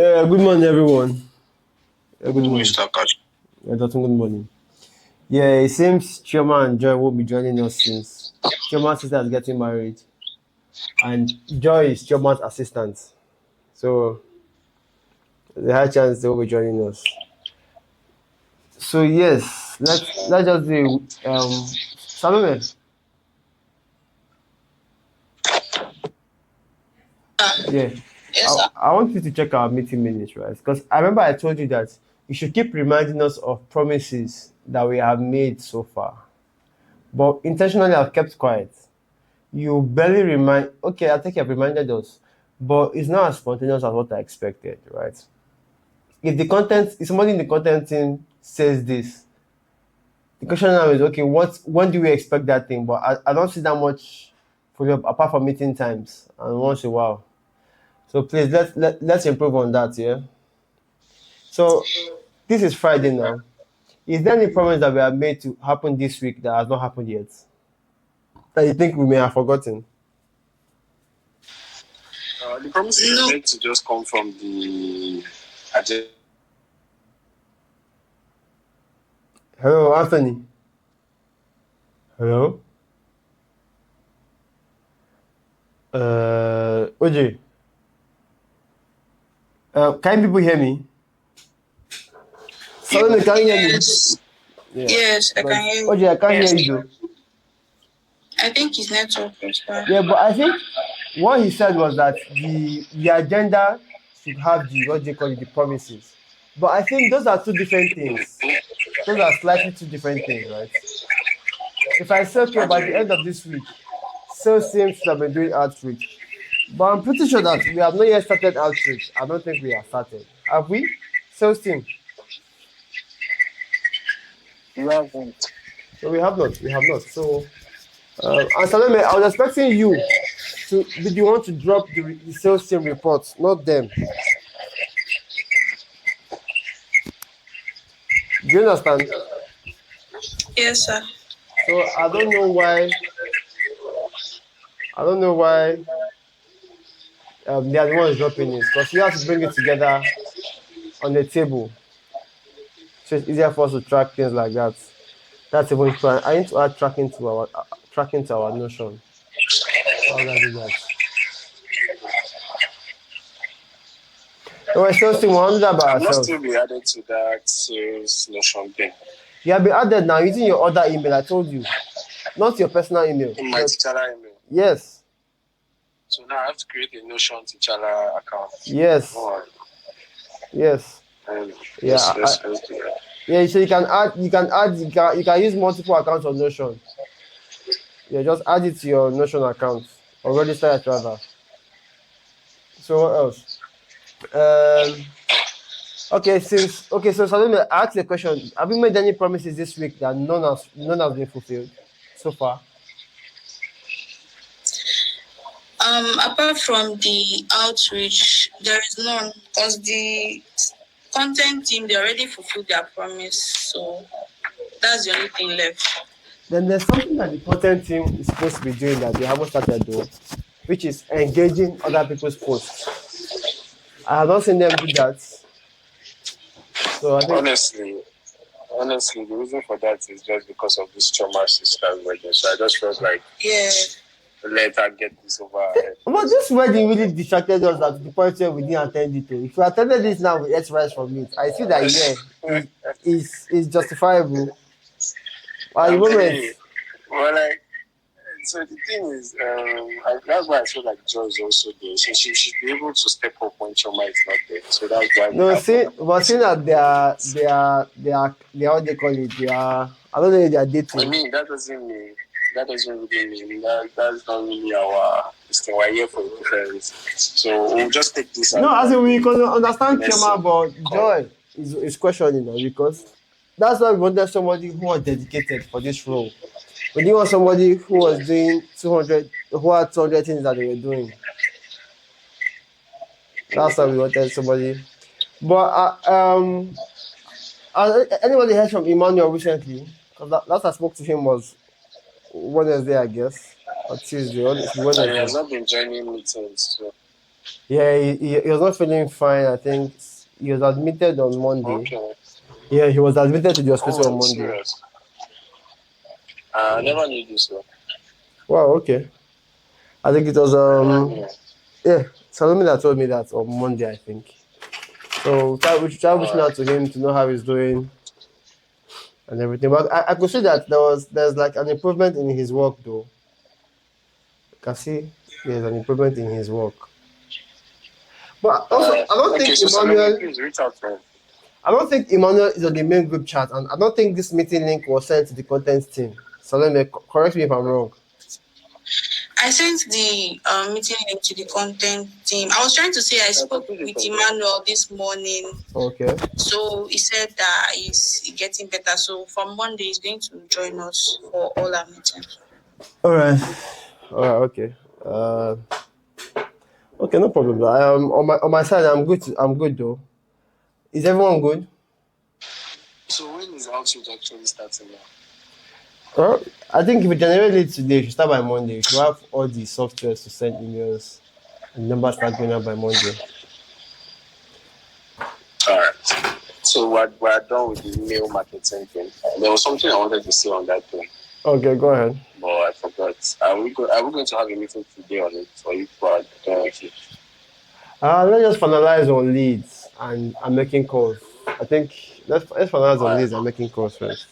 Good morning, everyone. Good morning. Mr. Kash. Dr. Good morning. Yeah, it seems Chioma and Joy will be joining us since Chioma's sister is getting married, and Joy is Chioma's assistant. So there's a high chance they will be joining us. So yes, let's just do Salome. Yeah, Yes, I, sir. I want you to check our meeting minutes, right? Because I remember I told you that you should keep reminding us of promises that we have made so far. But intentionally, I've kept quiet. You barely remind. Okay, I think you've reminded us, but it's not as spontaneous as what I expected, right? If somebody in the content team says this, the question now is okay, when do we expect that thing? But I don't see that much follow up apart from meeting times and once in a while. So please let's improve on that, yeah. So this is Friday now. Is there any promise that we have made to happen this week that has not happened yet? That you think we may have forgotten? The promise is meant to just come from the agenda. Hello, Anthony. Hello. OJ. Can people hear me? Solomon, can you hear me? Yes. Yeah. Yes, I But can hear you. OJ, I can't hear you though. I think his network is bad. Yeah, but I think what he said was that the agenda should have the what they call it, the promises. But I think those are two different things. Those are slightly two different things, right? If I say okay, by the end of this week, sales team should have been doing outreach. But I'm pretty sure that we have not yet started outreach. I don't think we have started. Have we? Sales team. You haven't. So we have not. We have not. So and Salome, I was expecting you to be the one to drop the sales team reports, not them. Do you understand? Yes, sir. So I don't know why. I don't know why they are the ones dropping it because you have to bring it together on the table, so it's easier for us to track things like that. That's even fine. I need to add tracking to our Notion. How would I do that? No, sales team, we'll handle that by I must ourselves. still be added to that sales notion thing. You have been added now using your other email. I told you, not your personal email. In my T'Challa email. Yes. So now I have to create a Notion T'Challa account. Yes. Oh, Yes. Yeah. let's do that. Yeah. So you can use multiple accounts on Notion. Yeah, just add it to your Notion account or register it rather. So what else? Okay, so Salome, I asked the question. Have you made any promises this week that none has been fulfilled so far? Apart from the outreach, there is none because the content team they already fulfilled their promise, so that's the only thing left. Then there's something that the content team is supposed to be doing that they haven't started doing, which is engaging other people's posts. I have not seen them do that. So I think Honestly, the reason for that is just because of this trauma sister's wedding. So I just felt like, let her get this over. But this wedding really distracted us at the point where we didn't attend it. If we attended this now, we get rise from it. I feel that is justifiable. At the moment, well, like, so the thing is, that's why I feel like Joy is also there. So she should be able to step up when Choma is not there. So that's why. No, seeing that they are what they call it. I don't know if they are dating. I mean, that doesn't really mean that's not really our thing. We're here for a different reason. So we'll just take this. No, as in we can understand Chema, but Joy is questioning now because that's why we wanted somebody who was dedicated for this role. We didn't want somebody who was doing 200, who had 200 things that they were doing. That's why we wanted somebody. But anybody heard from Emmanuel recently? Because last I spoke to him was Wednesday, I guess, or Tuesday. He has not been joining meetings. So. Yeah, he was not feeling fine. I think he was admitted on Monday. Okay. Yeah, he was admitted to the hospital on Oh, Monday. serious. I never knew this. Though. Wow, okay. I think it was Never knew. yeah, Salome that told me that on Monday, I think. So we should try reaching out to him to know how he's doing and everything. But I could see that there's like an improvement in his work though. I can see there's an improvement in his work. But also I don't Okay, think so Salome, Emmanuel please reach out to him. I don't think Emmanuel is on the main group chat, and I don't think this meeting link was sent to the content team. Salome, correct me if I'm wrong. I sent the meeting link to the content team. I was trying to say I spoke with Emmanuel this morning. Okay. So he said that he's getting better. So from Monday, he's going to join us for all our meetings. All right. Okay. Okay, no problem. On my side, I'm good. I'm good though. Is everyone good? So when is outreach actually starting now? I think if we generate it today, we should start by Monday. We should have all the softwares to send emails and numbers start going out by Monday. All right. So we're done with the email marketing thing. There was something I wanted to say on that thing, Okay, go ahead. but I forgot. Are we going to have a meeting today on it, or you are done with it? Let's just finalize on leads and making calls. I think let's finalize on leads and making calls first.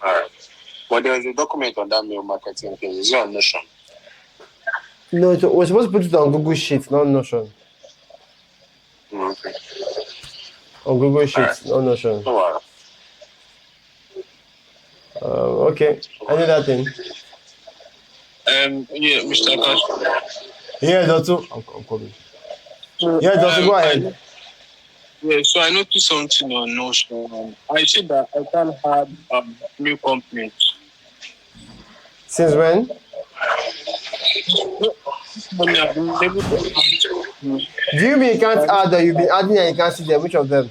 All right. But there is a document on that mail marketing thing. Is it on Notion? No, so we're supposed to put it on Google Sheets, not Notion. Okay. On Google Sheets, not Notion. No worries. Okay. Any other thing? Yeah, Mr. Akash. Yeah, Dotto. I'm coming. Yeah, Dotto, go ahead. Yeah, so I noticed something on Notion. I see that I can have new companies. Since when? Do you mean you can't add or you've been adding and you can't see them? Which of them?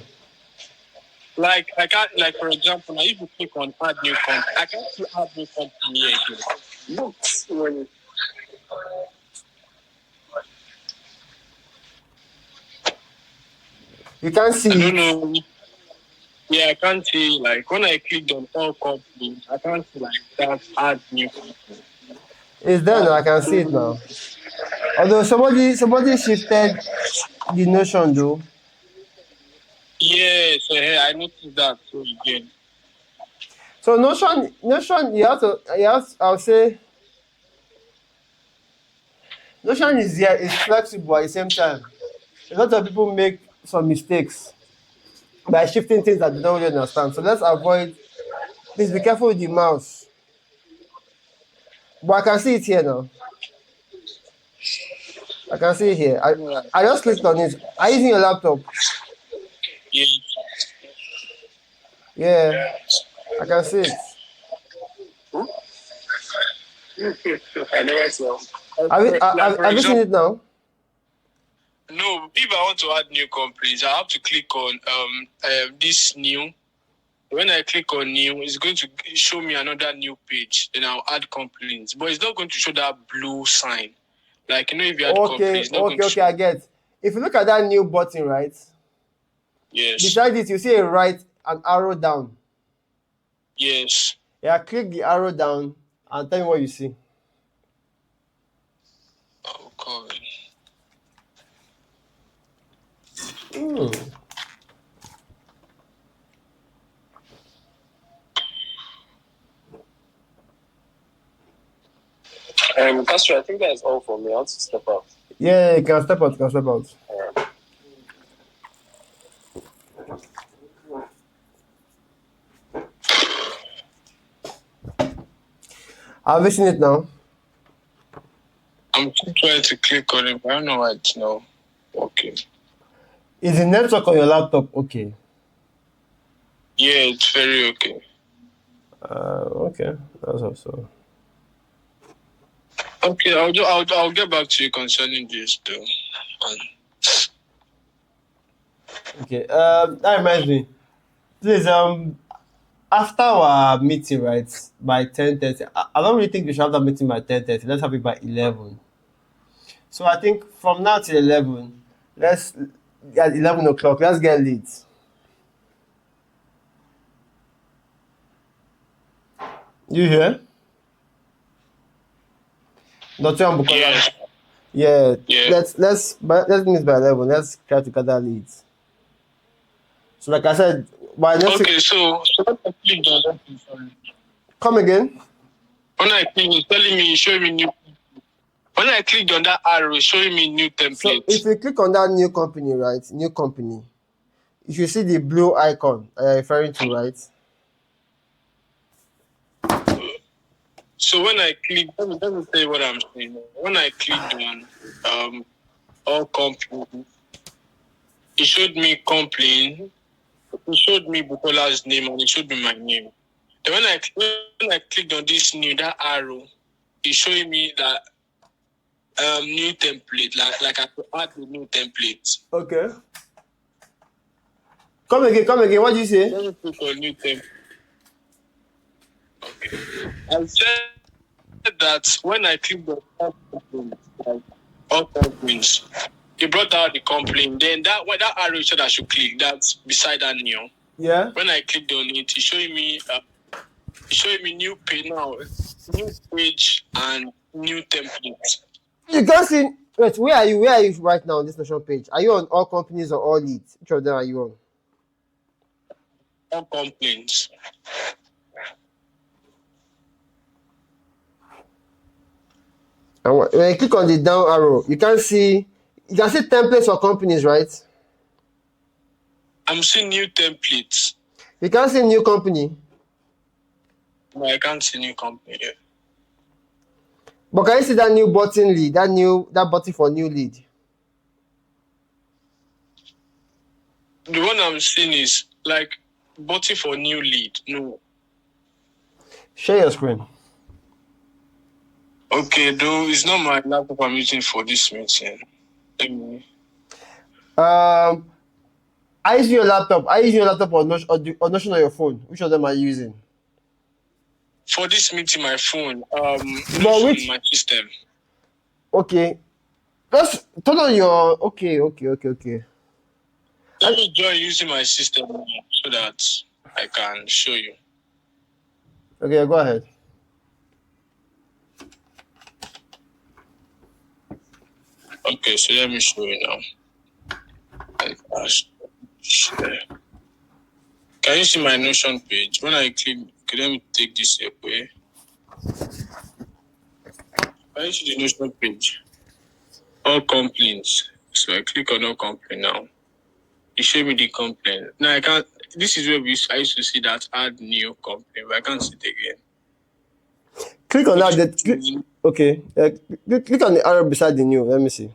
Like I can't, like for example, now if you click on add new company, I can't see add new company here again. Look, when you can't see I don't know. Yeah, I can't see, like when I clicked on all companies, I can't see like that add new company. It's there now. I can see it now. Although somebody shifted the Notion though. Yes, I noticed that too again. So Notion, I'll say Notion is flexible at the same time. A lot of people make some mistakes by shifting things that they don't really understand. So let's avoid. Please be careful with the mouse. But I can see it here now. I can see it here. I just clicked on it. Are you using your laptop? Yeah. Yeah, I can see it. I never saw. Have you seen it now? No, if I want to add new companies, I have to click on this new. When I click on new, it's going to show me another new page. Then I'll add companies, but it's not going to show that blue sign. Like if you add companies, okay, I get. If you look at that new button, right? Yes. Beside it, you see a an arrow down. Yes. Yeah, click the arrow down and tell me what you see. Oh, God. Castro, I think that's all for me. I want to step out. Yeah, you can step out. Have you seen it now? I'm trying to click on it, but I don't know why it's now. Okay. Is the network on your laptop okay? Yeah, it's very okay. Okay, that's also. Okay, I'll get back to you concerning this though. Okay. That reminds me. Please, after our meeting, right, by 10:30. I don't really think we should have that meeting by 10:30. Let's have it by 11. So I think from now till 11, let's at 11 o'clock, let's get leads. You hear? Dr. Bukola. Yes. Yeah. Yeah. Let's meet by 11. Let's try to gather leads. So like I said, by next Okay, week, so when I clicked on that, sorry. come again. When I clicked, it's telling me, showing me new. When I clicked on that arrow, it's showing me new So template. if you click on that new company, right? New company, you should see the blue icon I'm referring to, right? So when I clicked, let me tell you what I'm saying. When I clicked on all companies, it showed me complain. It showed me Bukola's name and it showed me my name. Then when I clicked on this new that arrow, it's showing me that new template, like I could add the new template. Okay. Come again. What did you say? Let me click on new template. Okay. I said that when I clicked on all companies, it brought out the complaint. Then that arrow said I should click. That's beside that new. Yeah. When I clicked on it, it's showing me new page now, new page and new template. You can see. Wait, where are you? Where are you right now on this Notion page? Are you on all companies or all leads? Which of them are you on? All complaints. And when you click on the down arrow, you can see templates for companies, right? I'm seeing new templates. You can see new company. No, I can't see new company yet. But can you see that new button lead? That button for new lead? The one I'm seeing is like button for new lead. No. Share your screen. Okay, though it's not my laptop I'm using for this meeting. I use your laptop. I use your laptop or Notion on your phone. Which of them are you using? For this meeting, my phone, which- my system. Okay. Just turn on your. Okay. Let me join using my system so that I can show you. Okay, go ahead. Okay, so let me show you now. Can you see my Notion page? When I click, okay, let me take this away. Can you see the Notion page? All complaints. So I click on all complaint now. It showed me the complaint. Now I can't. This is where I used to see that add new complaint, but I can't see it again. Click on that. Okay. Click on the arrow beside the new. Let me see.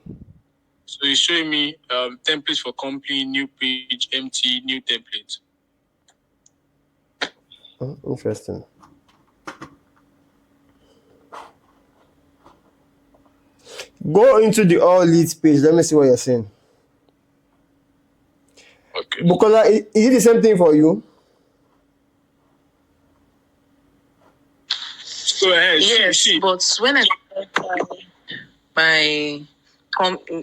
So it's showing me templates for company, new page, empty, new template. Oh, interesting. Go into the all leads page. Let me see what you're saying. Okay. Bukola, is it the same thing for you? Go ahead. Yes, See. but when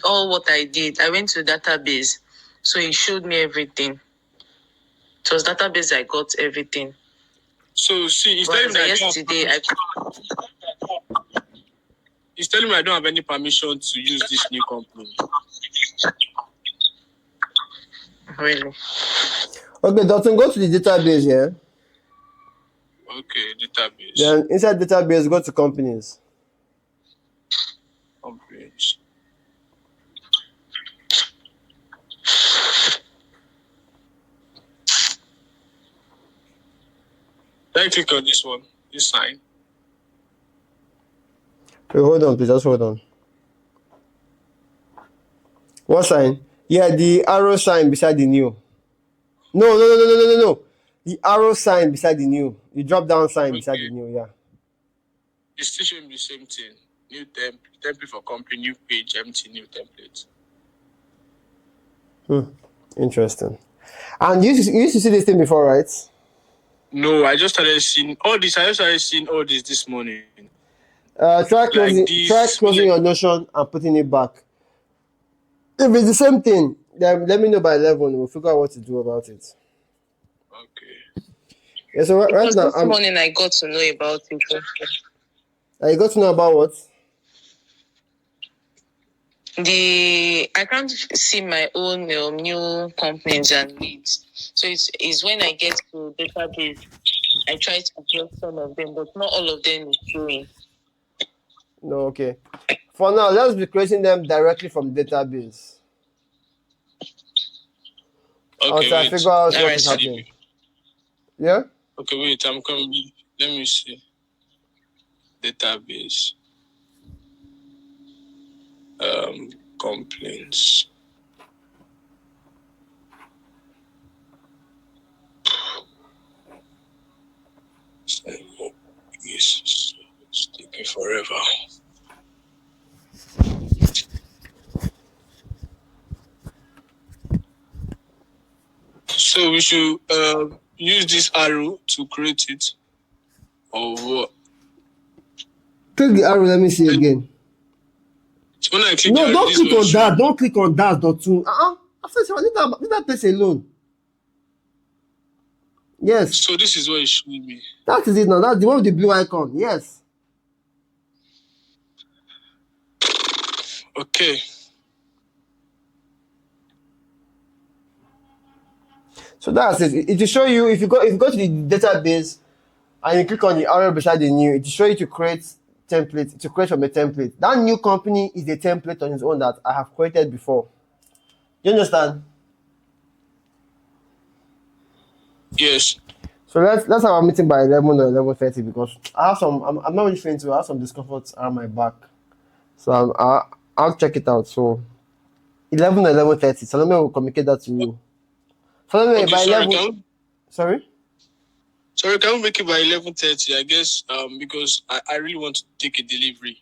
all what I did, I went to database, so it showed me everything. It was database I got everything. So see, it's But telling me yesterday it's telling me I don't have any permission to use this new company. Really? Okay, Dalton, go to the database, yeah? Okay, database. Then inside database, go to companies. Companies. Then click on this one, this sign. Wait, hold on, please. Just hold on. What sign? Yeah, the arrow sign beside the new. No. The arrow sign beside the new. The drop down sign beside the new, yeah. It's still showing me the same thing. New template for company, new page, empty, new template. Interesting. And you used to see this thing before, right? No, I just started seeing all this. I just started seeing all this morning. Try Like closing your Notion and putting it back. If it's the same thing, then let me know by 11. We'll figure out what to do about it. Okay. Yeah, so right now, this morning I got to know about it. You got to know about what? I can't see my own new companies and leads. So it's when I get to database, I try to get some of them, but not all of them is showing. No, okay. For now, let's be creating them directly from database. Okay, Until I wait. figure out All what right. is happening. Yeah? Okay, wait. I'm coming. Let me see. Database. Complaints. It's taking forever. So we should use this arrow to create it, or what? Click the arrow, let me see again. So when I click No, the arrow, don't this click will on show that. me. Don't click on that, Dotun. I said, leave that place alone. Yes. So this is what it's showing me. That is it now. That's the one with the blue icon. Yes. Okay. So that's it. It will show you if you go to the database and you click on the arrow beside the new, it will show you to create template, to create from a template. That new company is a template on its own that I have created before. You understand? Yes. So let's have a meeting by 11 or 11:30 because I have some. I'm not really feeling to. I have some discomfort around my back, so I'll check it out. So 11 or 11:30. Salome will communicate that to you. Salome, Okay, by sorry, 11. Sorry. Sorry, can we make it by 11:30? I guess because I really want to take a delivery,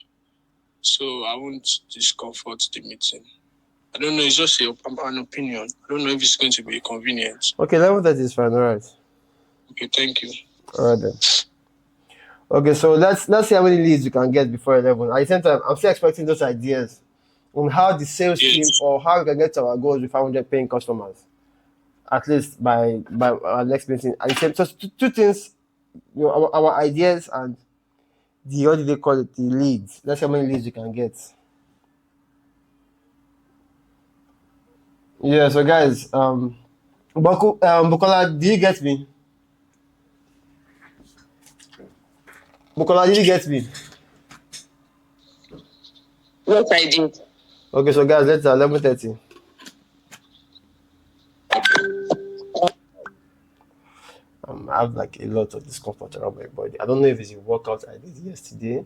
so I won't discomfort the meeting. I don't know. It's just an opinion. I don't know if it's going to be convenient. Okay, 11:30 is fine. All right. Okay, thank you. All right then. Okay, so let's see how many leads you can get before 11. At the same time, I'm still expecting those ideas on how the sales team or how we can get to our goals with 500 paying customers, at least by our next meeting. At the same, so two things, our ideas and the what do they call it, the leads. Let's see how many leads you can get. Yeah. So guys, Bukola, do you get me? Bukola, did you get me? Yes, I did. Okay, so guys, let's 11:30. I have like a lot of discomfort around my body. I don't know if it's a workout I did yesterday,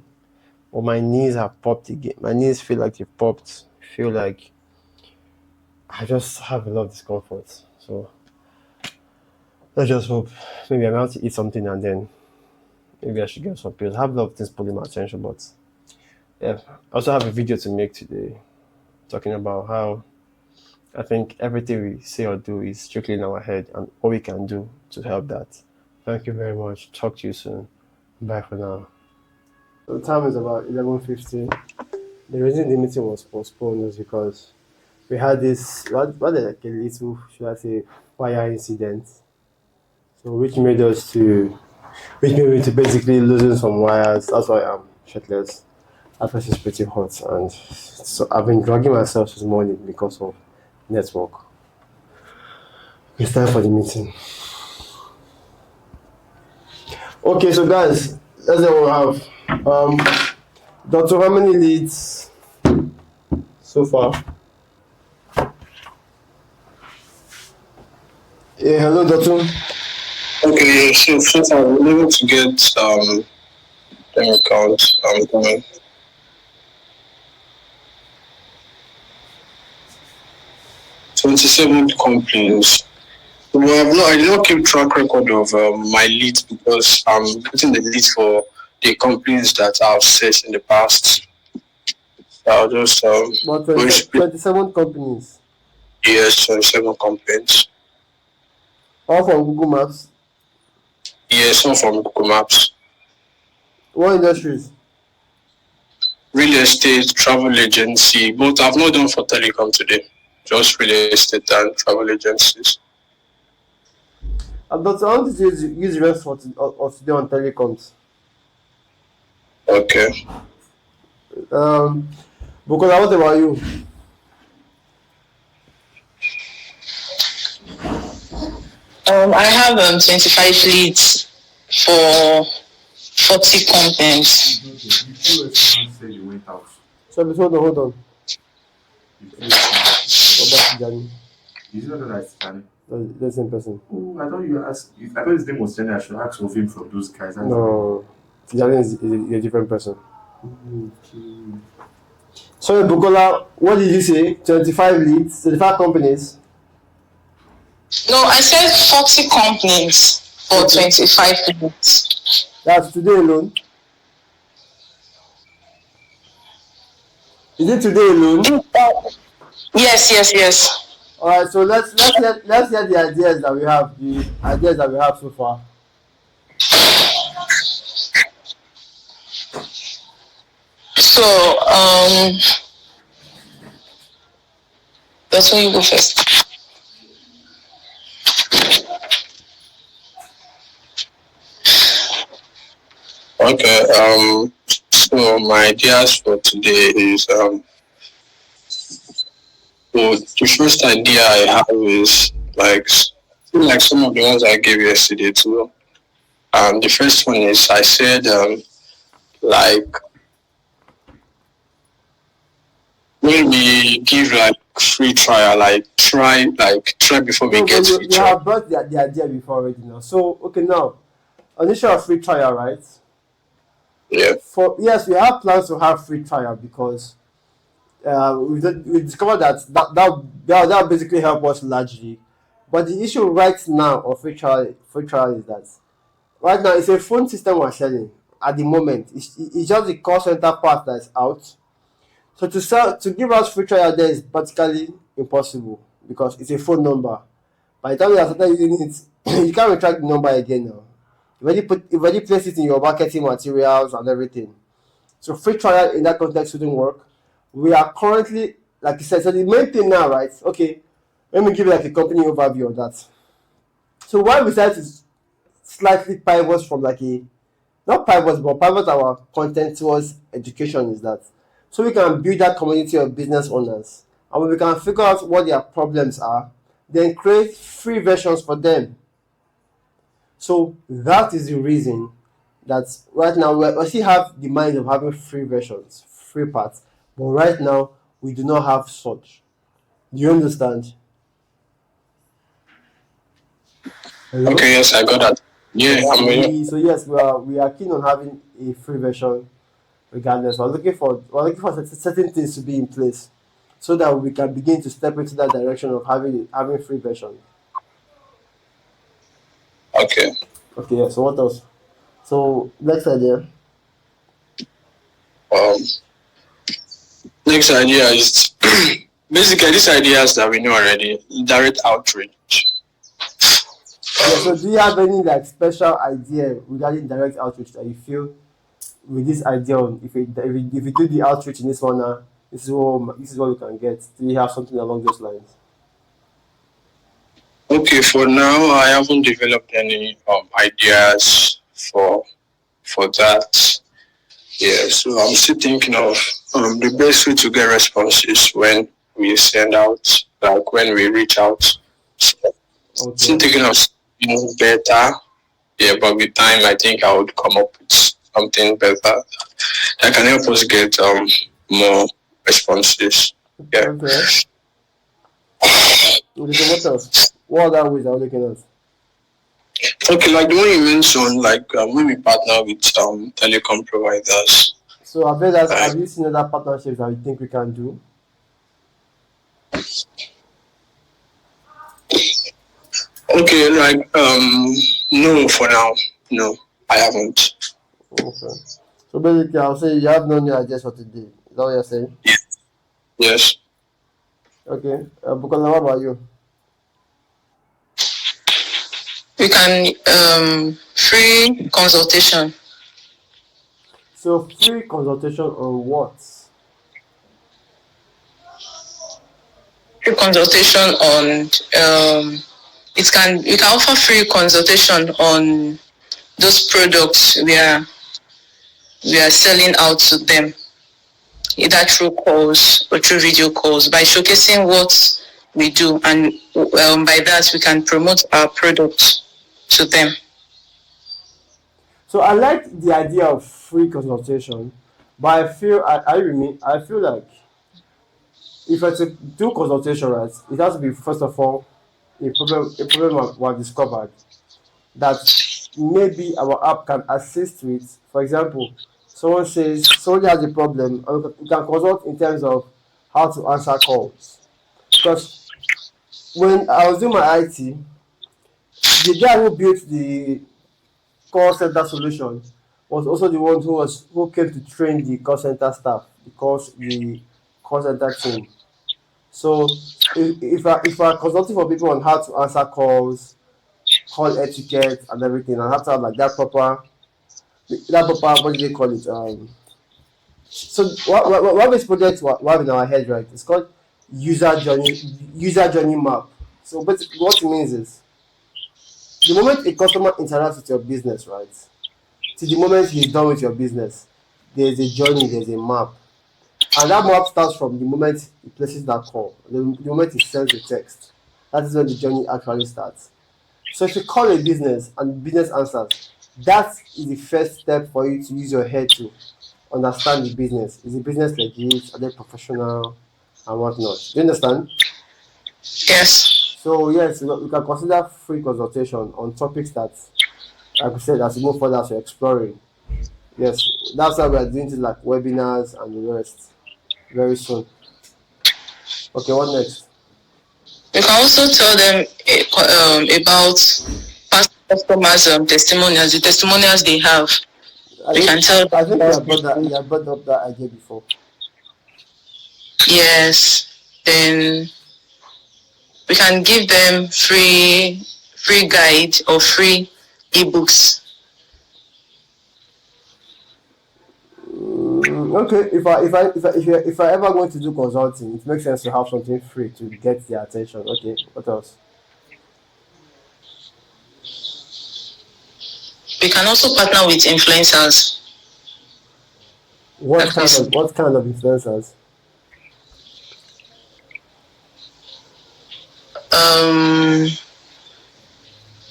or my knees have popped again. My knees feel like they've popped. I feel like I just have a lot of discomfort. So let's just hope. Maybe I'm out to eat something and then maybe I should get some pills. I have a lot of things pulling my attention, but yeah. I also have a video to make today talking about how I think everything we say or do is strictly in our head and what we can do to help that. Thank you very much. Talk to you soon. Bye for now. The time is about 11:50. The reason the meeting was postponed was because we had this rather like a little, should I say, fire incident. So which made me to basically losing some wires. That's why I'm shirtless. That place is pretty hot, and so I've been dragging myself this morning because of network. It's time for the meeting. Okay, so guys, that's what we have. Doctor, how many leads so far? Yeah, hello, Doctor. Okay, so far we're able to get let me count. Coming. 27 complaints. Well, I did not keep track record of my leads because I'm getting the leads for the companies that I've set in the past. I'll just 27 companies. Yes, 27 complaints. All from Google Maps. Yes, some from Google Maps. What industries? real estate, travel agency, but I've not done for telecom today. Just real estate and travel agencies. But I want to use the rest of today on telecoms. Okay. Because what about you? I have 25 leads for 40 contents. Okay. The POS said you went out. So hold on. The POS. Go back to Johnny. Is it not that it's Danny? The same person. Oh, I thought you asked. I thought his name was Danny. I should ask of him from those guys. No, Johnny is a different person. Okay. Sorry, Bukola, what did you say? 25 leads, 25 companies? No, I said 40 companies for 25 leads. That's today alone? Is it today alone? Yes. All right, so let's hear the ideas that we have so far. So, that's where you go first. Okay. So my ideas for today is well, the first idea I have is like some of the ones I gave yesterday too. The first one is I said like when we give like free trial, like try before we get free You trial. have brought the idea before already now. So okay, now on the issue of free trial, right? Yeah. Yes, we have plans to have free trial because we discovered that basically help us largely. But the issue right now of free trial is that right now it's a phone system we're selling at the moment. It's just the call center part that's out. So to give us free trial there is practically impossible because it's a phone number. By the time you have started using it, you can't retract the number again now. You already placed it in your marketing materials and everything. So free trial in that context wouldn't work. We are currently, like you said, so the main thing now, right? Okay, let me give you like a company overview of that. So why we decided to slightly pivot from like not pivot, but pivot our content towards education is that so we can build that community of business owners and when we can figure out what their problems are, then create free versions for them. So that is the reason that right now we still have the mind of having free versions, free parts, but right now we do not have such. Do you understand? Hello? Okay, yes, I got that. Yeah, I'm with you. So yes, we are keen on having a free version regardless. We're looking for certain things to be in place so that we can begin to step into that direction of having free version. Okay. Okay, yeah, so what else? So next idea. Next idea is basically these ideas that we know already. Direct outreach. Yeah, so do you have any like special idea regarding direct outreach that you feel with this idea on if we do the outreach in this one this is what we can get? Do you have something along those lines? Okay, for now I haven't developed any ideas for that. Yeah, so I'm still thinking of the best way to get responses when we send out, like when we reach out. So still thinking of better. Yeah, but with time I think I would come up with something better that can help us get more responses. Yeah. Okay. So what else? What other ways are we looking at? Okay, like the one you mentioned, like when we partner with telecom providers. So have you seen other partnerships that you think we can do? Okay, like no, for now, no, I haven't. Okay. So basically, I'll say you have no new ideas for today. Is that what you're saying? Yes. Okay. Because what about you? We can free consultation. So free consultation on what? Free consultation on we can offer free consultation on those products we are selling out to them, either through calls or through video calls, by showcasing what we do, and by that we can promote our product to them. So I like the idea of free consultation, but I feel like if I to do consultation, right, it has to be first of all a problem was discovered that maybe our app can assist with. For example, someone has a problem, and we can consult in terms of how to answer calls. Because when I was doing my IT, the guy who built the call center solution was also the one who came to train the call center staff, because the call center team. So if I consulting for people on how to answer calls, call etiquette and everything, and have to have like that proper, what do they call it? So what this project we have in our head, right? It's called user journey map. So basically what it means is the moment a customer interacts with your business, right? To the moment he's done with your business, there's a journey, there's a map. And that map starts from the moment he places that call, the moment he sends a text. That is when the journey actually starts. So if you call a business and business answers, that is the first step for you to use your head to understand the business. Is the business legit? Are they professional and whatnot? Do you understand? Yes. So yes, we can consider free consultation on topics that, like I said, as we move further, as we're exploring. Yes, that's why we are doing things like webinars and the rest very soon. Okay, what next? You can also tell them about past customers' testimonials, the testimonials they have. I We can think tell I them think about you have brought up that idea before. yes. Then we can give them free guide or free ebooks. Okay, if I ever going to do consulting, it makes sense to have something free to get their attention. Okay, what else? We can also partner with influencers. What Like kind this. of what kind of influencers? Um,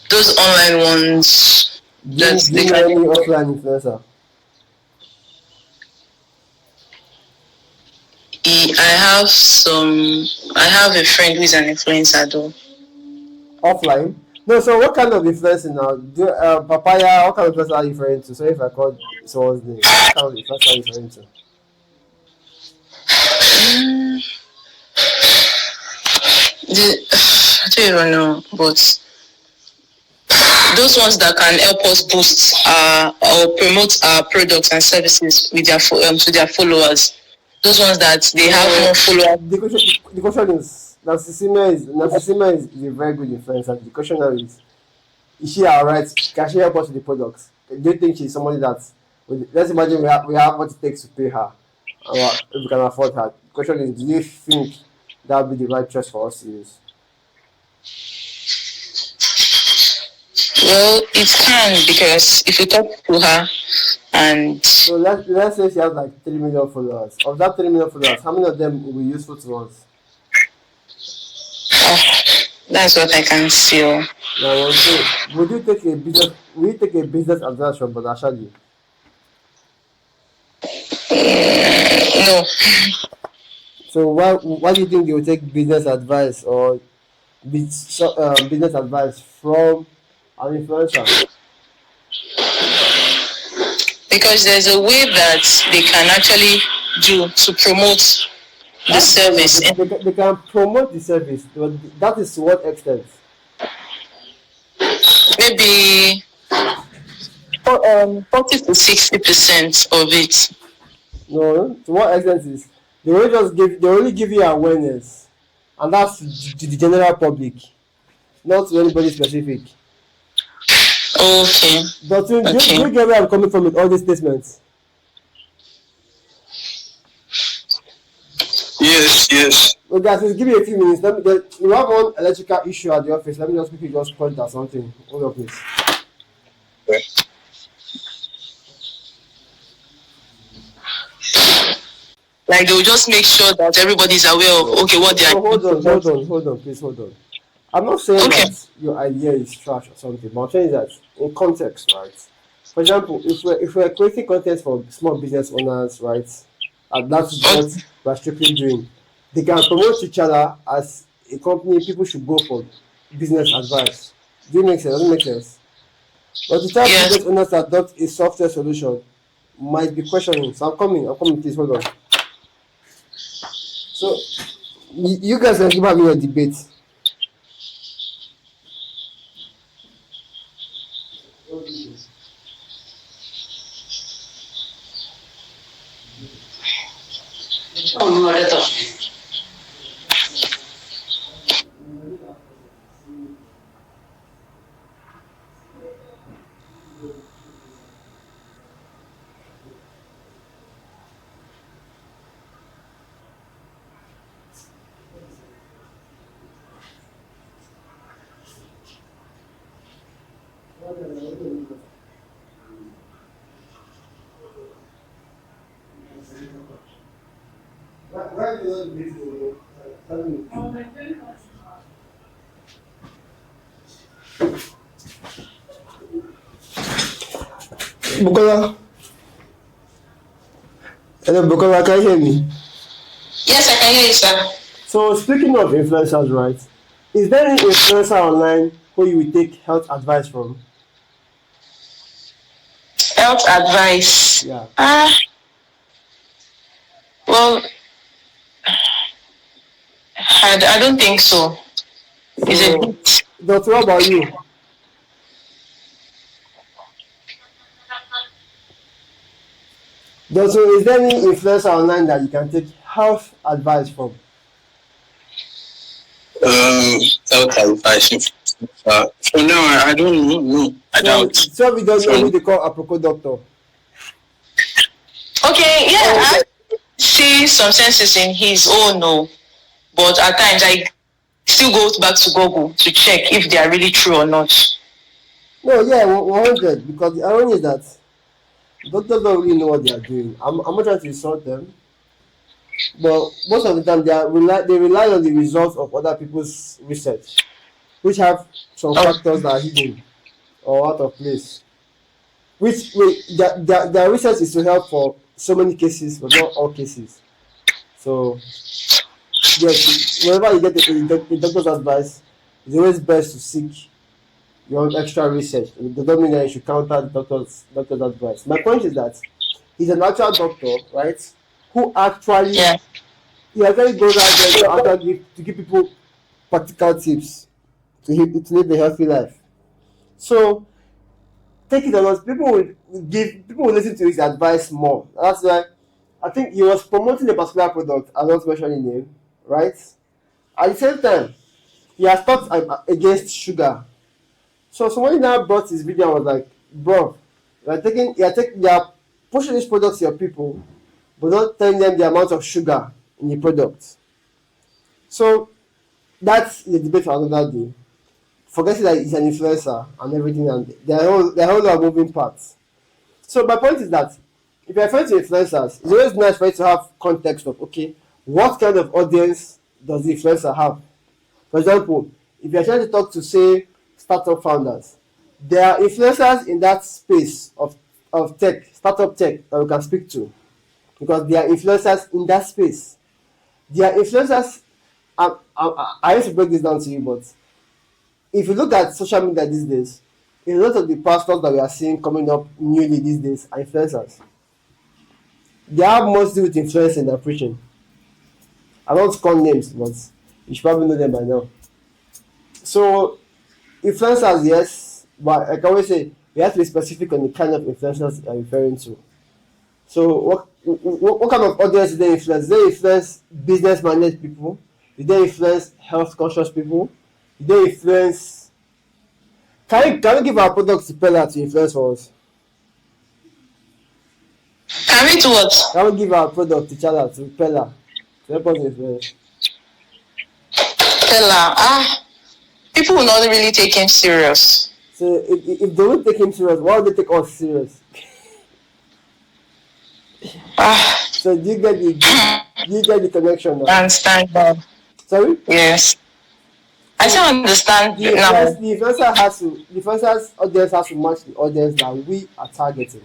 those online ones that Do they you know can. any offline influencer? I have a friend who is an influencer though. Offline? No. So what kind of influencer now? Papaya? What kind of influencer are you referring to? So if I call someone's name, what kind of influencer are you referring to? Mm, I don't even know, but those ones that can help us boost or promote our products and services with to their followers. Those ones that they have more So followers. the question is Nansisima is a very good influencer. The question now is she alright? Can she help us with the products? Do you think she's somebody that let's imagine we have what it takes to pay her, if we can afford her. The question is, do you think that would be the right choice for us to use? Well, it can, because if you talk to her and So let's say she has like 3 million followers. Of that 3 million followers, how many of them will be useful to us? that's what I can feel. Now one thing, will you take a business advice from Brother Shadi? No, So why do you think you will take business advice or business advice from an influencer? because there's a way that they can actually do to promote the That's fair enough. service. They can promote the service, but that is to what extent? Maybe 40 to 60% of it. No, to what extent is they only give you awareness, and that's to the general public, not to anybody specific. Okay. But do Okay. you get where I'm coming from with all these statements? Yes. Okay, guys, please give me a few minutes. We have one electrical issue at the office. Let me just quickly just point out something. Hold on, please. Okay. Like they'll just make sure that everybody's aware of what they are. So hold on, please hold on. I'm not saying that your idea is trash or something, but I'm saying that in context, right? For example, if we're creating content for small business owners, right, and that's what we're strictly doing, they can promote each other as a company. People should go for business advice. Do you make sense? Doesn't make sense. But the time business owners adopt a software solution might be questioning. So I'm coming, please hold on. So you guys can keep having a debate. Bukola. Hello, Bukola, can you hear me? Yes, I can hear you, sir. So, speaking of influencers, right? Is there any influencer online who you will take health advice from? Health advice. Yeah. Well, I don't think so. Is it? Doctor, what about you? Doctor, is there any influencer online that you can take health advice from? Health advice. For now, I don't know. I doubt. So we don't know who they call Aproko doctor. Okay, yeah, I see some senses in his own, no, but at times I still go back to Google to check if they are really true or not. No, yeah, 100, because the irony is that doctors don't really know what they are doing. I'm not trying to insult them, but most of the time they rely on the results of other people's research, which have some factors that are hidden or out of place. Their research is to help for so many cases, but not all cases. So yes, whenever you get a doctor's advice, it's always best to seek your own extra research. It doesn't mean that you should counter the doctor's advice. My point is that he's an actual doctor, right? Who actually he actually goes out there to give people practical tips to live a healthy life. So take it or not, people will listen to his advice more. That's why I think he was promoting a particular product. I'm not mentioning name, right? At the same time, he has thought against sugar. So somebody now brought his video and was like, bro, you are pushing these products to your people, but not telling them the amount of sugar in the product. So that's the debate for another day. Forgetting that he's an influencer and everything, and there are a whole lot of moving parts. So my point is that if you're referring to influencers, it's always nice for you to have context of, okay, what kind of audience does the influencer have? For example, if you're trying to talk to, say, startup founders, there are influencers in that space of tech, startup tech, that we can speak to, because there are influencers in that space. There are influencers. I used to break this down to you, but if you look at social media these days, a lot of the pastors that we are seeing coming up newly these days are influencers. They have more to do with influencing than preaching. I don't call names, but you should probably know them by now. So influencers, yes, but I can always say we have to be specific on the kind of influencers you're referring to. So what kind of audience do they influence? Do they influence business-minded people? Do they influence health-conscious people? Do they influence... Can we give our products to Pella to influence for us? Can we do what? Can we give our product to Chala, to Pella, To help us influence. Tell her, people will not really take him serious. So if they don't take him serious, why would they take us serious? So do you get the connection now? I understand that. Sorry? Yes. I still understand The now. influencer's audience has to match the audience that we are targeting.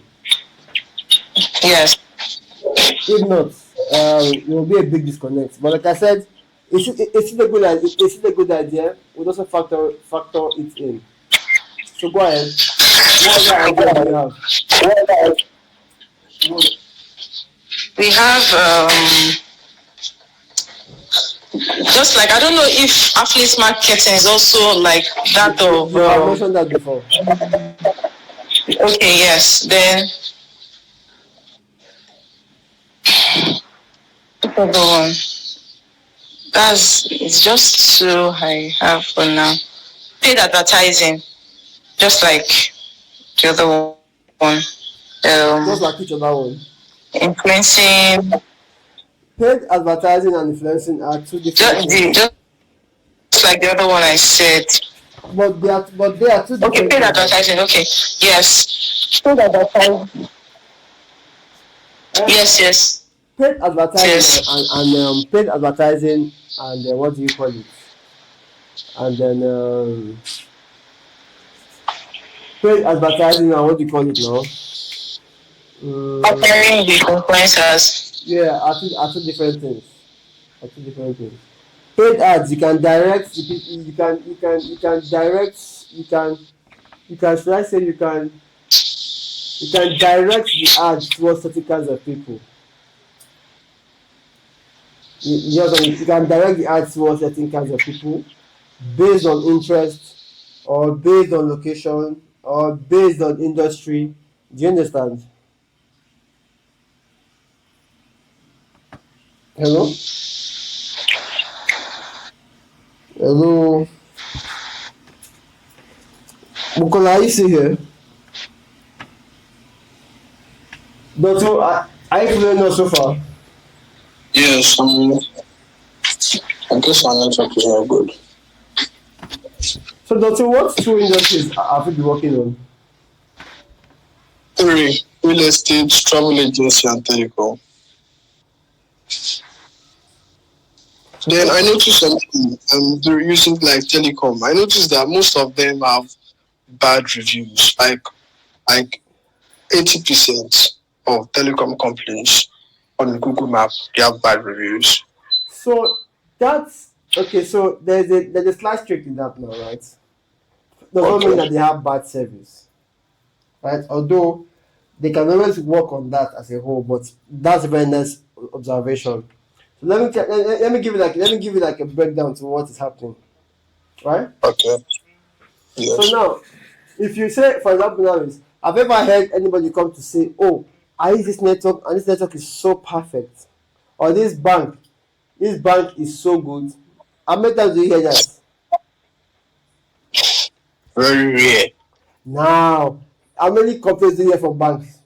Yes. If not, it will be a big disconnect. But like I said, it's still a good idea. We'll also factor it in. So go ahead. What other ideas do you have? We have just like I don't know if affiliate marketing is also like that of You have mentioned that before. okay, yes. Then other one. It's just two I have for now. Paid advertising, just like the other one. Just like each other one. Influencing. Paid advertising and influencing are two different things. Just like the other one I said. But they are two different Okay, paid things. advertising. Okay, yes. Paid advertising. Yes. Paid advertising Yes. and paid advertising and what do you call it? And then paid advertising and what do you call it now? Partnering with influencers. Yeah, are two different things. Are two different things. Paid ads, you can direct the people. You can direct. You can. Should I say you can direct the ads towards certain kinds of people. You can direct the ads towards certain kinds of people based on interest or based on location or based on industry. Do you understand? Hello? Hello? Bukola, are you still here? Doctor, are you feeling us so far? Yes, I guess our network is not good. So, Doctor, what two industries have you been working on? 3. Real estate, travel agency, and telecom. Then I noticed something. They're using like telecom. I noticed that most of them have bad reviews. Like 80% of telecom companies on Google Maps they have bad reviews. So, that's okay. So, there's a slight trick in that now, right? Does not mean that they have bad service, right? Although they can always work on that as a whole, but that's a very nice observation. So let me give you like a breakdown to what is happening, right? Okay. Yes. So now, if you say, for example, now is I've ever heard anybody come to say, "Oh, I use this network and this network is so perfect," or this bank is so good. How many times do you hear that? Very rare. Now, how many complaints do you hear from banks?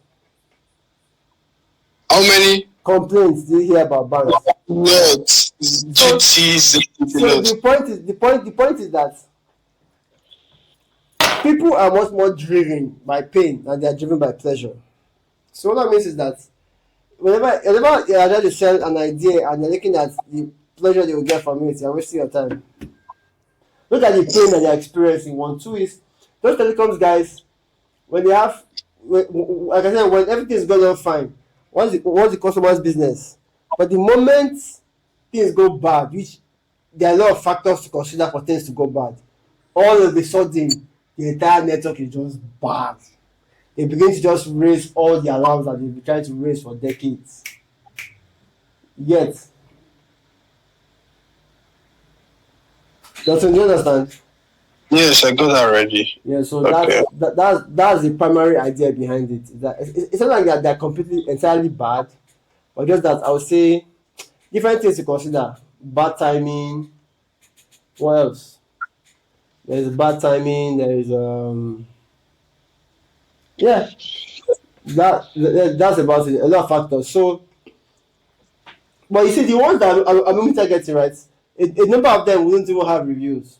How many? Complaints do you hear about banks? What? GTs. So the point is that people are much more driven by pain than they are driven by pleasure. So what that means is that whenever you are trying to sell an idea and you're looking at the pleasure they will get from it, you're wasting your time. Look at the pain that they're experiencing. One, two is those telecoms guys, when they have, like I said, when everything is going on fine, what's the customer's business? But the moment things go bad, which there are a lot of factors to consider for things to go bad, all of a sudden the entire network is just bad. They begin to just raise all the alarms that they've been trying to raise for decades. Yet, doesn't you understand? Yes, I got that already. Yeah, so Okay. that's the primary idea behind it. That it's not like that they're completely entirely bad, but just that I would say different things to consider. Bad timing. What else? There's bad timing. There is yeah, that's about it. A lot of factors. So But you see, the ones that I'm targeting, right? A number of them wouldn't even have reviews.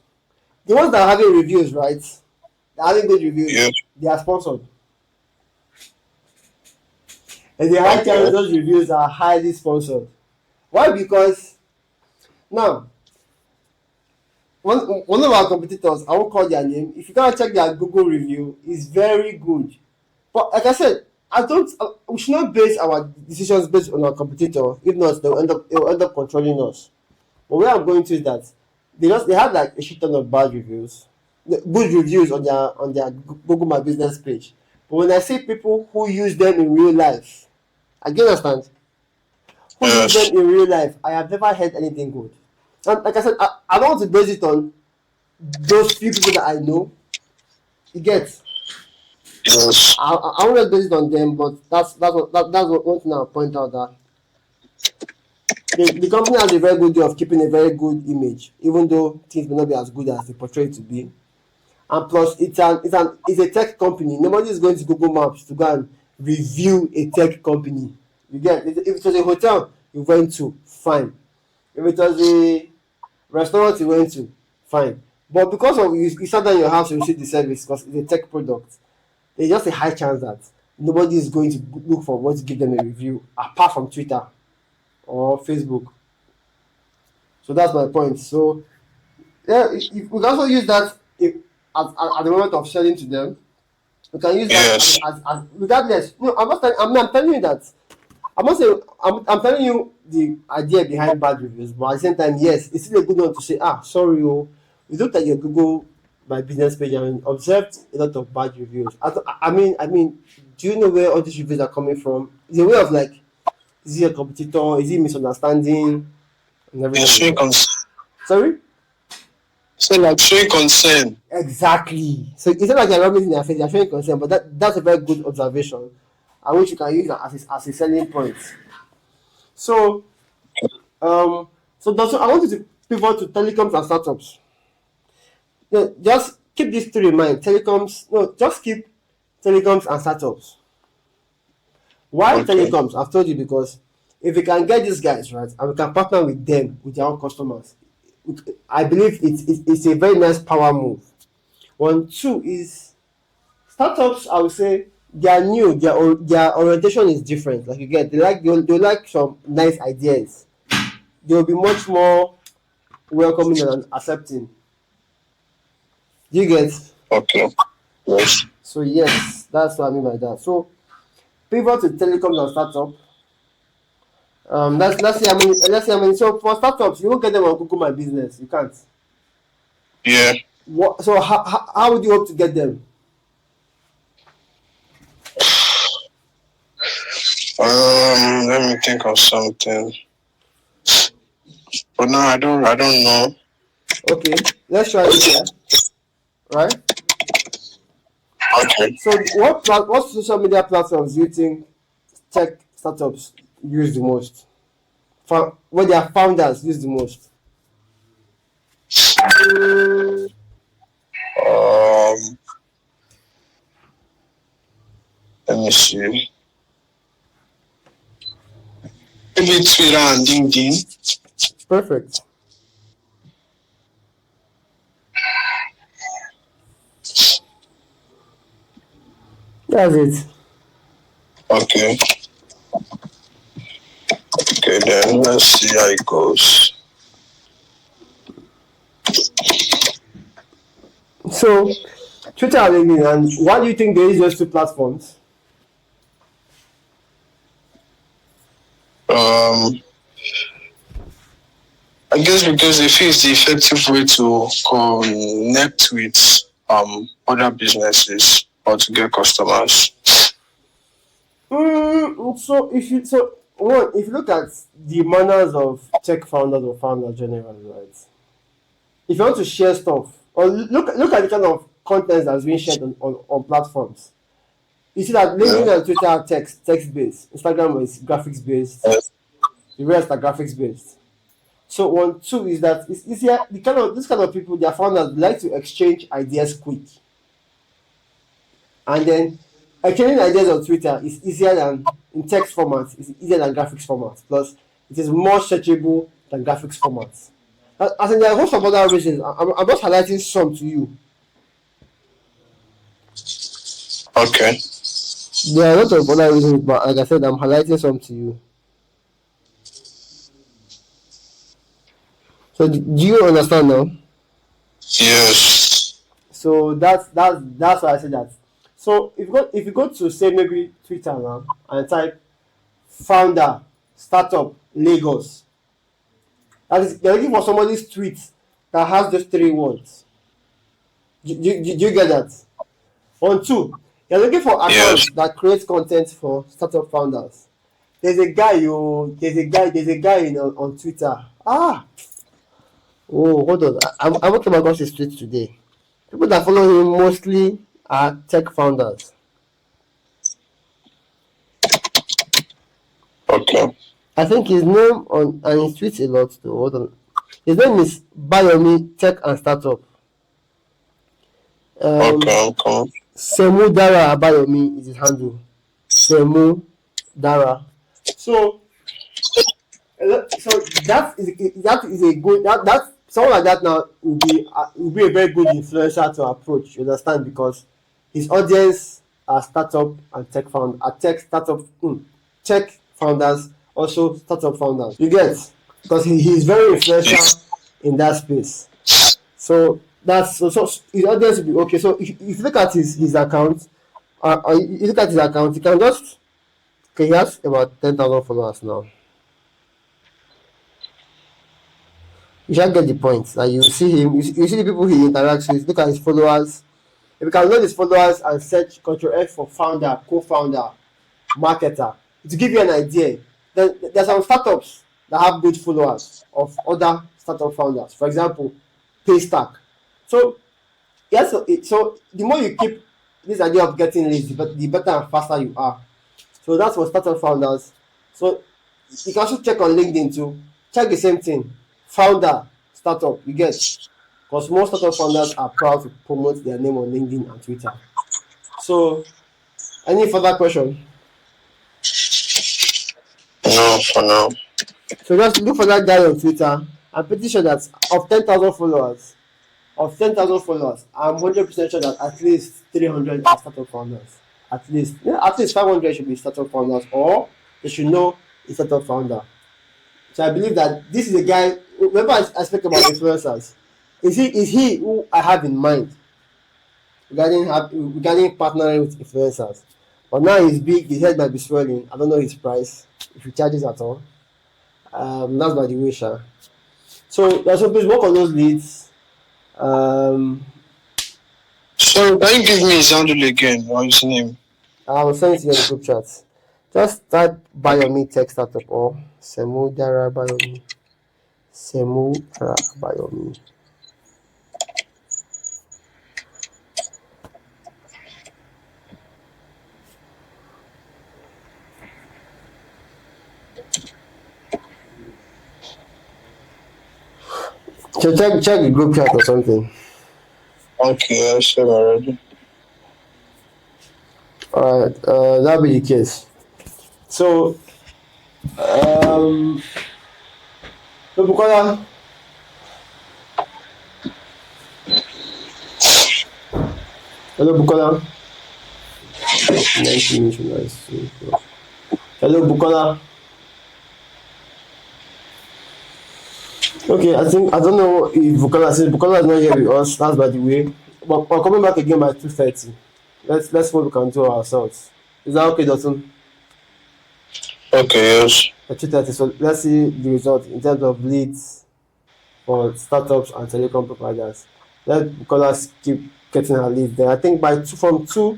The ones that are having reviews, right? They're having good reviews. Yeah. They are sponsored, and the high chance Okay. those reviews are highly sponsored. Why? Because now one of our competitors, I won't call their name. If you can't check their Google review, is very good. But like I said, I don't. We should not base our decisions based on our competitor. If not, they'll end up controlling us. But where I'm going to is that they have like a shit ton of bad reviews, good reviews on their Google My Business page. But when I see people who use them in real life, I can understand who use Yes. them in real life. I have never heard anything good. And like I said, I don't want to base it on those few people that I know. You get. Yes. I won't base it on them, but that's one thing I'll point out that the company has a very good way of keeping a very good image, even though things may not be as good as they portray it to be. And plus, it's a tech company. Nobody is going to Google Maps to go and review a tech company. You get. If it was a hotel you went to, fine. If it was a restaurant you went to, fine. But because of you sat down in your house and receive the service because it's a tech product, there's just a high chance that nobody is going to look for what to give them a review apart from Twitter or Facebook. So that's my point. So yeah, we can also use that at the moment of selling to them. We can use that Yes. as regardless. No, I'm telling you that. I'm not saying I'm telling you the idea behind bad reviews, but at the same time, yes, it's still a good one to say, sorry, we looked at your Google My Business page and observed a lot of bad reviews. I mean, do you know where all these reviews are coming from? It's a way of like, is he a competitor? Is he misunderstanding and You're everything showing like that? concern. Sorry? So like showing concern. Exactly. So it's not like you're rubbing in their face, you're showing concern, but that's a very good observation, and which you can use as a selling point. So, um, I want you to pivot to telecoms and startups. No, just keep these three in mind. Telecoms, no, just keep telecoms and startups. Why Okay. telecoms? I've told you because if we can get these guys right and we can partner with them with their own customers, I believe it's a very nice power move. One, two is startups. I would say they are new. Their orientation is different. Like you get, they like some nice ideas. They will be much more welcoming and accepting. Do you get? Okay. Yes. So yes, that's what I mean by that. So pivot to telecoms and startup. Let's see how many. Let's see how many. So for startups, you won't get them on Google My Business. You can't. Yeah. What? So how would you hope to get them? Let me think of something. But no, I don't know. Okay, let's try this here. Right. Okay. So what social media platforms do you think tech startups use the most? What their founders use the most? Um, let me see. Maybe Twitter and LinkedIn. Perfect. That's it. Okay. Okay, then let's see how it goes. So Twitter and LinkedIn, and why do you think they use those two platforms? I guess because they feel it's the effective way to connect with other businesses or to get customers. If you look at the manners of tech founders or founders generally, right? If you want to share stuff or look at the kind of content that's being shared on platforms, you see that LinkedIn Yeah. and Twitter are text based. Instagram is graphics based. Yes. The rest are graphics based. So one two is that it's easier. This kind of people, their founders like to exchange ideas quick, and then exchanging ideas on Twitter is easier than in text format. It's easier than graphics format. Plus, it is more searchable than graphics formats. As in, there are a host of other reasons. I'm just highlighting some to you. Okay. There are a lot of other reasons, but like I said, I'm highlighting some to you. So do you understand now? Yes. So that's why I said that. So if you go to say maybe Twitter now and type founder startup Lagos, that is you're looking for somebody's tweet that has those three words. Do you get that? On two, you're looking for accounts that create content for startup founders. There's a guy on Twitter. Hold on. I'm looking across his tweet today. People that follow him mostly are tech founders. Okay. I think his name on and he tweets a lot though. Hold on. His name is Bayomi Tech and Startup. Okay. Semu Dara Abayomi is his handle. Semu Dara. So that is a good that someone like that now will be a very good influencer to approach. You understand, because his audience are startup and tech tech founders, also startup founders. You get, because he's very influential in that space. So that's so his audience will be okay. So if you look at his account, you look at his account, you can just he has about 10,000 followers now. You shall get the point. Like you see him, you see the people he interacts with. Look at his followers. If you can load his followers and search Control F for founder, co-founder, marketer, to give you an idea, then there's some startups that have good followers of other startup founders. For example, Paystack. So yes, so the more you keep this idea of getting lazy, but the better and faster you are. So that's for startup founders. So you can also check on LinkedIn too. Check the same thing. Founder, startup, you get. Because most startup founders are proud to promote their name on LinkedIn and Twitter. So, any further question? No, for now. So just look for that guy on Twitter. I'm pretty sure that of 10,000 followers, I'm 100% sure that at least 300 are startup founders. At least 500 should be startup founders, or they should know a startup founder. So I believe that this is a guy. Remember, I spoke about influencers. Is he who I have in mind regarding partnering with influencers? But now he's big. His head might be swelling. I don't know his price, if he charges at all. That's by the way, sure. So please work on those leads. So can you give me his handle again? What is his name? I will send it to you in the group chat. Just type Bayomi Tech Startup or Semu Dara Bayomi. Semu Dara Bayomi. So check the group chat or something. Okay, I said already. Alright, that'll be the case. So, Bukola. Hello, Bukola. 19 minutes. Hello, Bukola. Okay, I don't know if Bukola is not here with us. That's by the way. But we're coming back again by 2:30. Let's see what we can do ourselves. Is that okay, Dotun? Okay, yes. At 2:30. So let's see the result in terms of leads for startups and telecom providers. Let Bukola keep getting her leads. Then I think from two,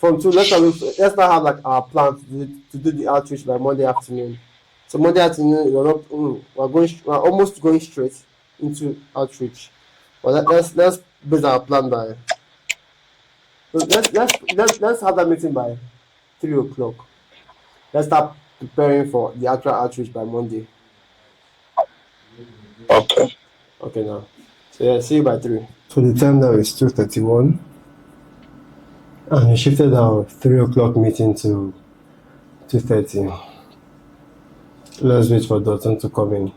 let's not have like our plan to do the outreach by Monday afternoon. So Monday afternoon we're almost going straight into outreach. But let's base our plan by. So let's have that meeting by 3 o'clock. Let's start preparing for the actual outreach by Monday. Okay. Okay now. So yeah, see you by 3. So the time now is 2:31. And we shifted our 3 o'clock meeting to 2:30. Let's wait for Dotun to come in.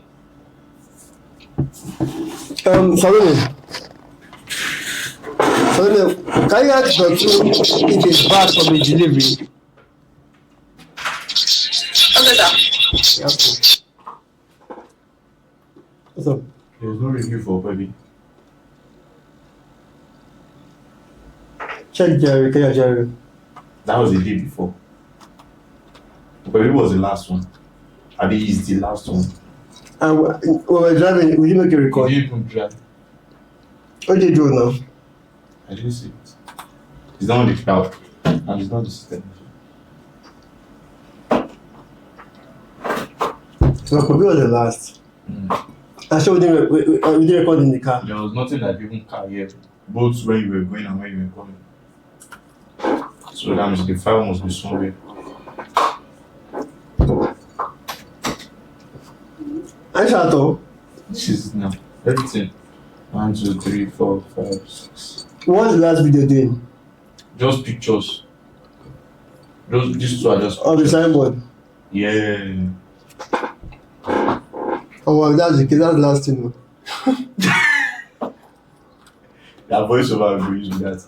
Salome, can you ask Dotun if he's back from his delivery? Okay, sir. Yeah, cool. What's up? There's no review for Baby. Check Jerry, can you Jerry? That was the day before. Baby was the last one. I think he's the last one. And we were driving, we didn't make a record. He didn't even drive. What did you do now? I didn't see it. He's not on the cloud. And he's not the system. So Kobe was the last. I sure we didn't record in the car. There was nothing like even car here. Both when you were going and when you were coming. So that means the file must be somewhere. I shut up. This is now everything. 1, 2, 3, 4, 5, 6. What's the last video doing? Just pictures. These two are just On the signboard. Yeah. Oh wow, that's the last thing. That voiceover will be using that.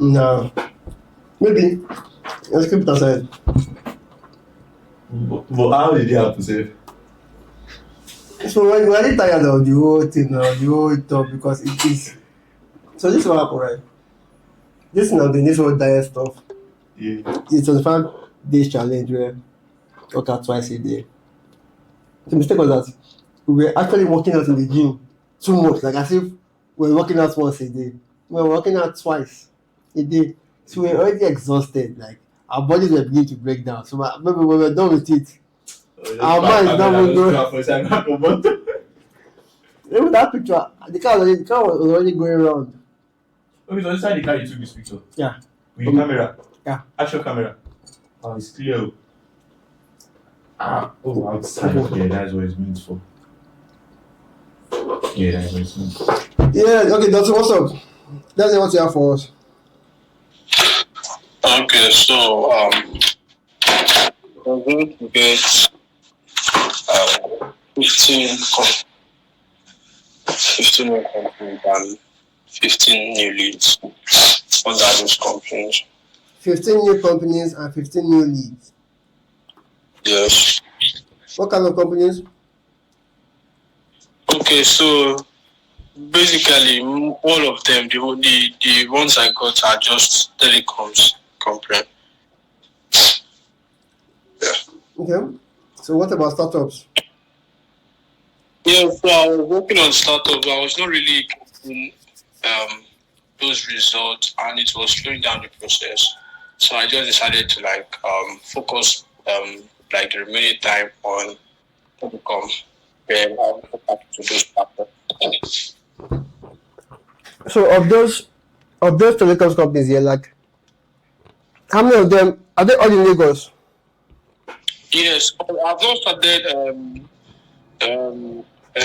No. Maybe. Let's keep it aside. But how did it happen, sir? So we're really tired of the whole thing now, the whole talk, because it is. So this is what happened, right? This now doing this whole diet stuff. Yeah. It's 25 days challenge where work out twice a day. The mistake was that we were actually working out in the gym too much, like as if we were working out once a day. We were working out twice a day. So we were already exhausted, like our bodies were beginning to break down. So maybe when we were done with it, our mind is not going. Even that picture, the car was already going around. Okay, so inside the car you took this picture? Yeah. With the camera? Yeah. Action camera. Oh, it's clear. Outside. Yeah, that's what it's meant for. Yeah, that's what it's meant for. Yeah, okay, Doctor, what's up? That's what you have for us. Okay, so we're going to get 15 new companies and 15 new leads. What are those companies? 15 new companies and 15 new leads. Yes. What kind of companies? Okay, so basically all of them, the ones I got are just telecoms company. Yeah. Okay. So what about startups? Yeah, so I was working on startups. I was not really getting those results, and it was slowing down the process. So I just decided to focus like the remaining time on telecom. Then I'll go back to those startups. So of those telecoms companies here, like how many of them are they all in Lagos? Yes, I've not started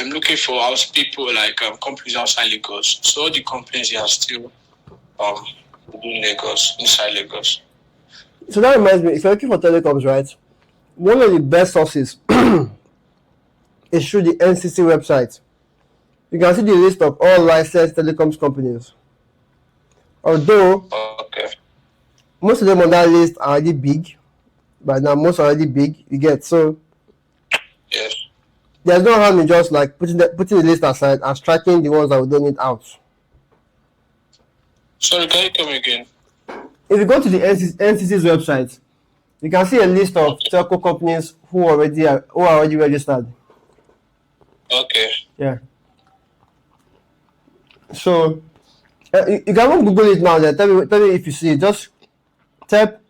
looking for house people like companies outside Lagos. So all the companies are still within Lagos, inside Lagos. So that reminds me, if you're looking for telecoms, right? One of the best sources is through the NCC website. You can see the list of all licensed telecoms companies. Although most of them on that list are already big, but now most are already big, you get. So yes, there's no harm in just like putting the list aside and striking the ones that we don't need out. Sorry, can you come again? If you go to the NCC's website, you can see a list of telco companies who are already registered. Okay. Yeah. So you can even Google it now. Then tell me if you see it. Just type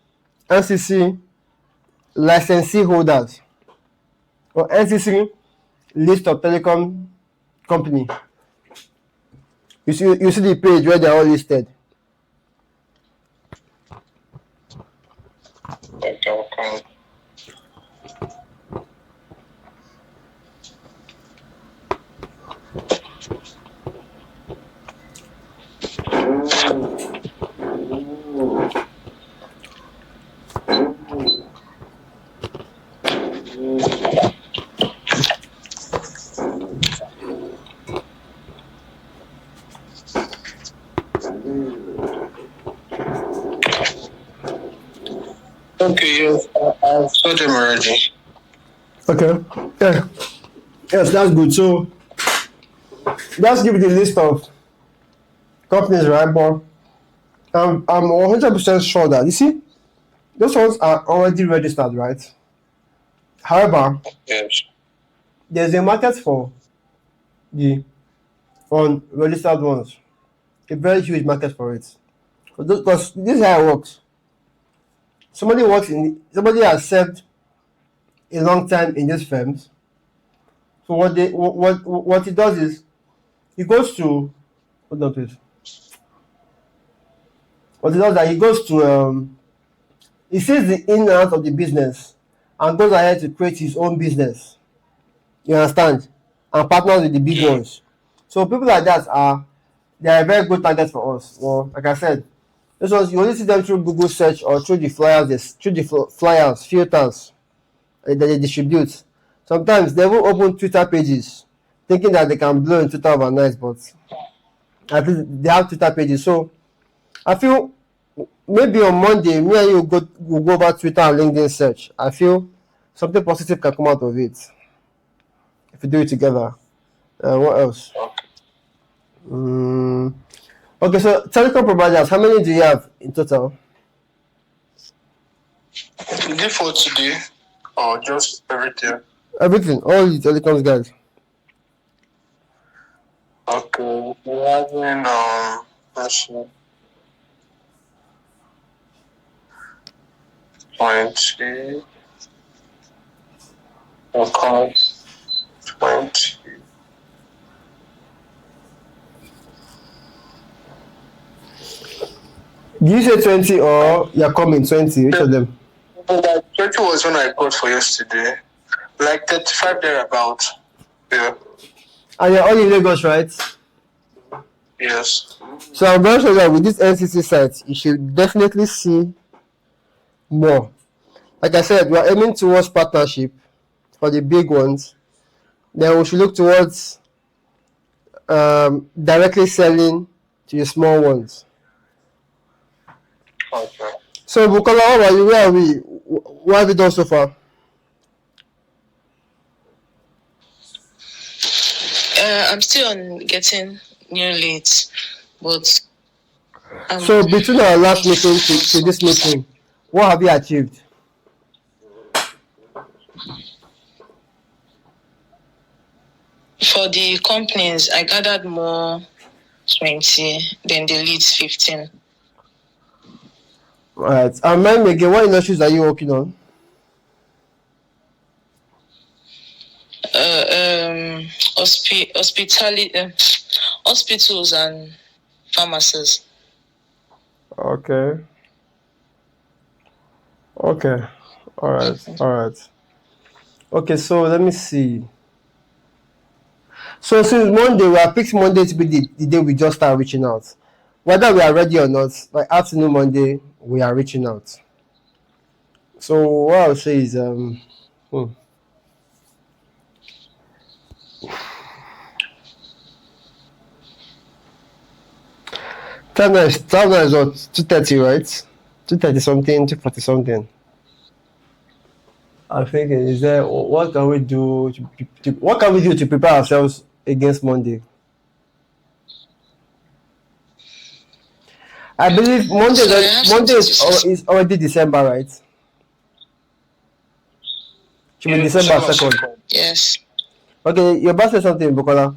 NCC licensee holders or NCC list of telecom company. You see the page where they're all listed. Okay. Okay, yes, I saw them already. Okay. Yeah. Yes, that's good. So just give the list of companies, right? But I'm 100% sure that you see those ones are already registered, right? However, Yes. there's a market for the unregistered ones. A very huge market for it. Because this is how it works. Somebody has served a long time in these firms. So what he does is he goes to hold on please. What he does is that he goes to he sees the in and out of the business and goes ahead to create his own business. You understand? And partners with the big Mm. ones. So people like that they are a very good target for us. Well, like I said, this ones you only see them through Google search or through the flyers, filters that they distribute. Sometimes they will open Twitter pages thinking that they can blow in Twitter overnight, but at least they have Twitter pages. So I feel maybe on Monday, me and you will go over Twitter and LinkedIn search. I feel something positive can come out of it if we do it together. What else? Mm, okay, so telecom providers, how many do you have in total? Is it for today or just everything? Everything, all the telecoms guys. Okay, we're having let's see, 20, okay, 20. Do you say 20 or you're coming 20? Which of them? 20 was when I got for yesterday. Like 35 thereabout. Yeah. And you're all in Lagos, right? Yes. So I'm very sure that with this NCC site, you should definitely see more. Like I said, we are aiming towards partnership for the big ones. Then we should look towards directly selling to the small ones. Okay. So Bukola, how about you? Where are we? What have you done so far? I'm still on getting new leads, but So between our last meeting to this meeting, what have you achieved? for the companies, I gathered more 20, then the leads 15. Alright. And remind me again, what industries are you working on? Hospitality, hospitals and pharmacies. Okay. Okay. Alright. Okay, so let me see. So since Monday, we have picked Monday to be the day we just start reaching out. Whether we are ready or not, by afternoon Monday, we are reaching out. So what I'll say is time now is what 2:30, right? 2:30 something, 2:40 something. I'm thinking, is there what can we do what can we do to prepare ourselves against Monday? I believe Monday So I have Monday something to say. is already December, right? Should be December 2nd. Yes. Okay, your boss said something, Bukola.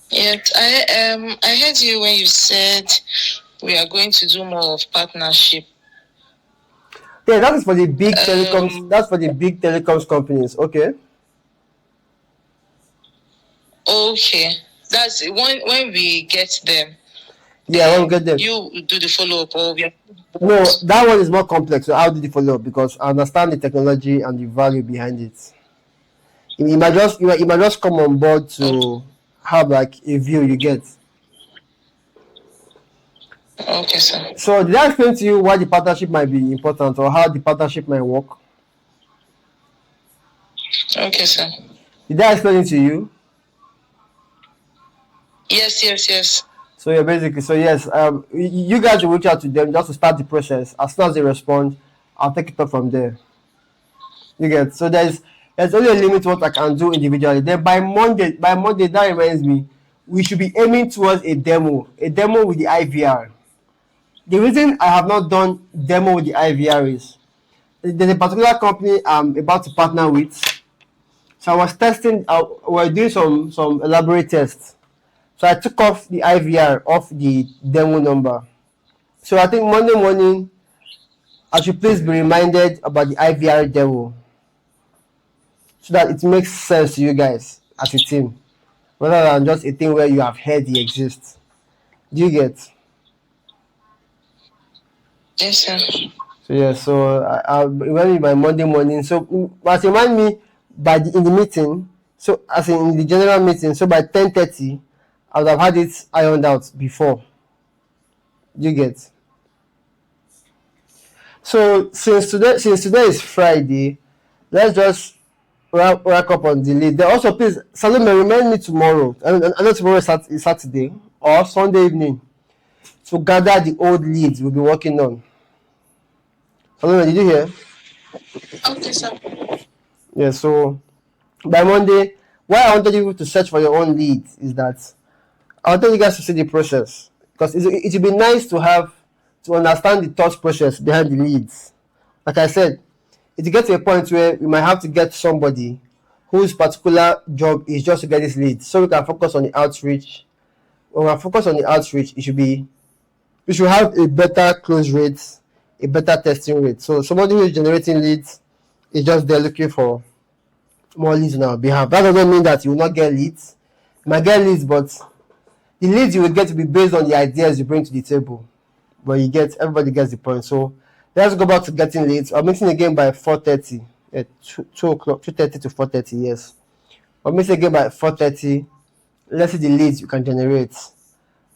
Yes, I heard you when you said we are going to do more of partnership. Yeah, that is for the big telecoms. That's for the big telecoms companies. Okay. Okay, that's when we get them. Yeah, when we get them. You do the follow up, or No, that one is more complex. So I'll do the follow up because I understand the technology and the value behind it. You might just come on board to have like a view you get. Okay, sir. So did I explain to you why the partnership might be important or how the partnership might work? Okay, sir. Did I explain it to you? Yes. So yeah, basically, so yes, you guys will reach out to them just to start the process. As soon as they respond, I'll take it up from there. You get, so there's only a limit to what I can do individually. Then by Monday, that reminds me, we should be aiming towards a demo with the IVR. The reason I have not done demo with the IVR is there's a particular company I'm about to partner with. So I was testing. We're doing some elaborate tests. So I took off the IVR off the demo number. So I think Monday morning I should please be reminded about the IVR demo so that it makes sense to you guys as a team, rather than just a thing where you have heard it exists. Do you get? Yes, sir. So yeah, so I'll remind me by Monday morning. So as remind me in the meeting. So as in the general meeting. So by 10:30, I would have had it ironed out before. Do you get? So since today is Friday, let's just wrap up on the lead. Then also, please, Salome, remind me tomorrow. I know tomorrow is Saturday or Sunday evening to gather the old leads we'll be working on. Salome, did you hear? Okay, sir. Yeah. So by Monday, why I wanted you to search for your own leads is that I wanted you guys to see the process, because it would be nice to understand the thought process behind the leads. Like I said, it will get to a point where we might have to get somebody whose particular job is just to get this lead, so we can focus on the outreach. When we focus on the outreach, we should have a better close rate, a better testing rate. So somebody who is generating leads is just there looking for more leads on our behalf. That doesn't mean that you will not get leads. You might get leads, but the leads you will get to be based on the ideas you bring to the table. But everybody gets the point. So let's go back to getting leads. I'm meeting again by 4:30. At 2 o'clock, 2:30 to 4:30. Yes, I'm meeting again by 4:30. Let's see the leads you can generate.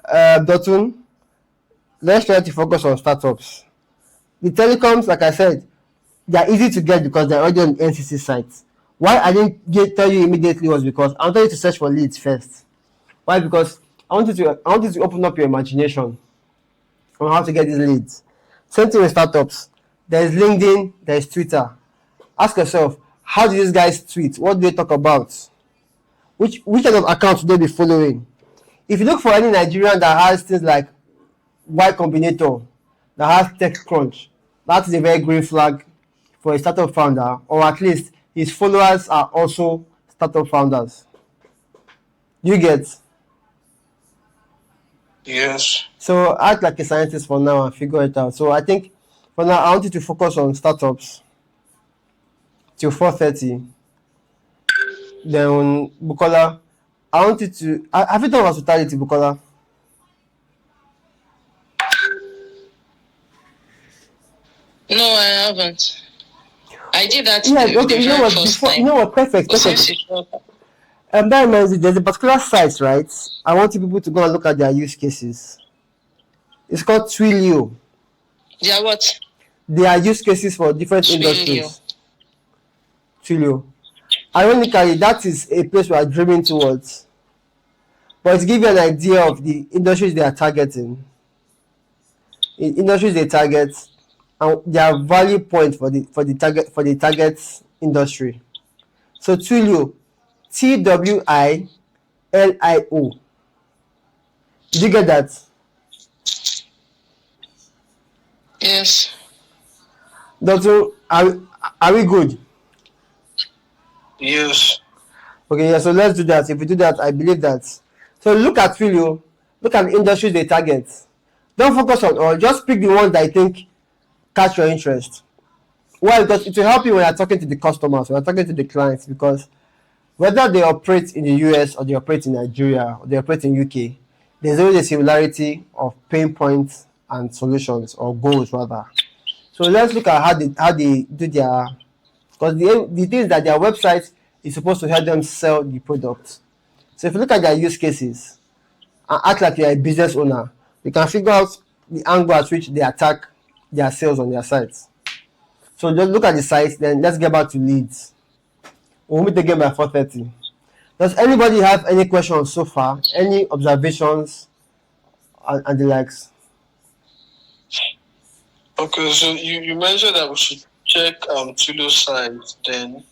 Dotun, let's try to focus on startups. The telecoms, like I said, they are easy to get because they're already on the NCC site. Why I didn't tell you immediately was because I wanted you to search for leads first. Why? Because I wanted to open up your imagination on how to get these leads. Same thing with startups. There's LinkedIn, there's Twitter. Ask yourself, how do these guys tweet? What do they talk about? Which kind of accounts do they be following? If you look for any Nigerian that has things like Y Combinator, that has TechCrunch, that is a very green flag for a startup founder, or at least his followers are also startup founders. You get? Yes. So act like a scientist for now and figure it out. So I think for now I want you to focus on startups till 4:30. Then Bukola, I want you to have you done hospitality, Bukola? No, I haven't. I did that Yeah, the okay, you know very what? first Before, time. perfect. But since it's not, That reminds me, there's a particular site, right? I want you people to go and look at their use cases. It's called Twilio. they are what? They are use cases for different Twilio. industries. Twilio. Ironically, that is a place we are dreaming towards. But to give you an idea of the industries they are targeting, industries they target, and their value point for the target industry. So Twilio, TWILIO. Did you get that? Yes. Doctor, are we good? Yes. Okay, yeah, so let's do that. If we do that, I believe that. So look at Twilio, look at the industries they target. Don't focus on all, just pick the ones that I think catch your interest. Why? Because it will help you when you're talking to the customers, when you're talking to the clients, because whether they operate in the US or they operate in Nigeria or they operate in UK, there's always a similarity of pain points and solutions, or goals rather. So let's look at how they do their, because the thing is that their website is supposed to help them sell the product. So if you look at their use cases and act like you're a business owner, you can figure out the angle at which they attack their sales on their sites. So just look at the site, then let's get back to leads. We'll meet again by 4:30. Does anybody have any questions so far? Any observations and the likes. Okay, so you mentioned that we should check Tulo site, then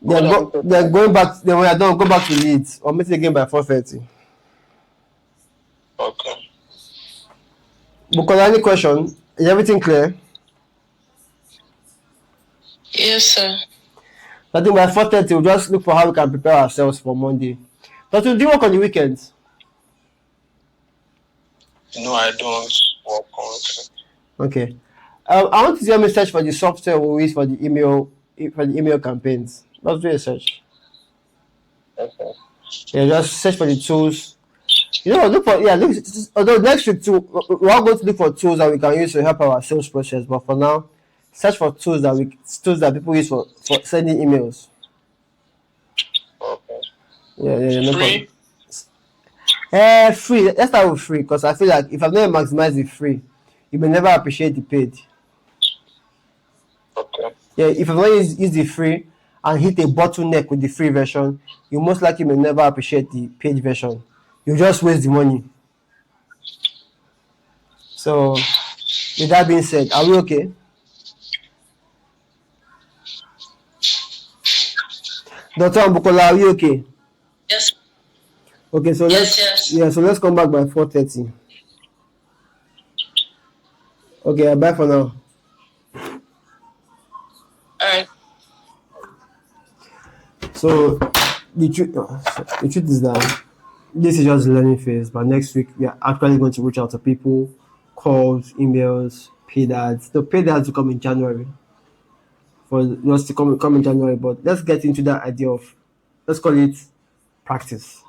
what are we talking Then about? going back, then when I don't go back to Leeds or meet again by 4:30. Okay. Because any question, is everything clear? Yes, sir. I think by 4:30 we'll just look for how we can prepare ourselves for Monday. But do you work on the weekends? No, I don't work on it. Okay. I want to see how many search for the software we use for the email campaigns. Let's do a search. Okay. Yeah, just search for the tools. Look for although next week too, we are going to look for tools that we can use to help our sales process. But for now, search for tools that people use for sending emails. Okay. Yeah, no problem. Free? Free. Let's start with free because I feel like if I've never maximized the free, you may never appreciate the paid. Okay. Yeah, if I've only used the free and hit a bottleneck with the free version, you most likely may never appreciate the paid version. You just waste the money. So, with that being said, are we okay? Dr. Ambukola, are we okay? Yes. Okay, so let's come back by 4:30. Okay, bye for now. Alright. So the truth is that this is just the learning phase, but next week we are actually going to reach out to people, calls, emails, paid ads. The paid ads will come in January. For us to come in January, but let's get into that idea of, let's call it practice.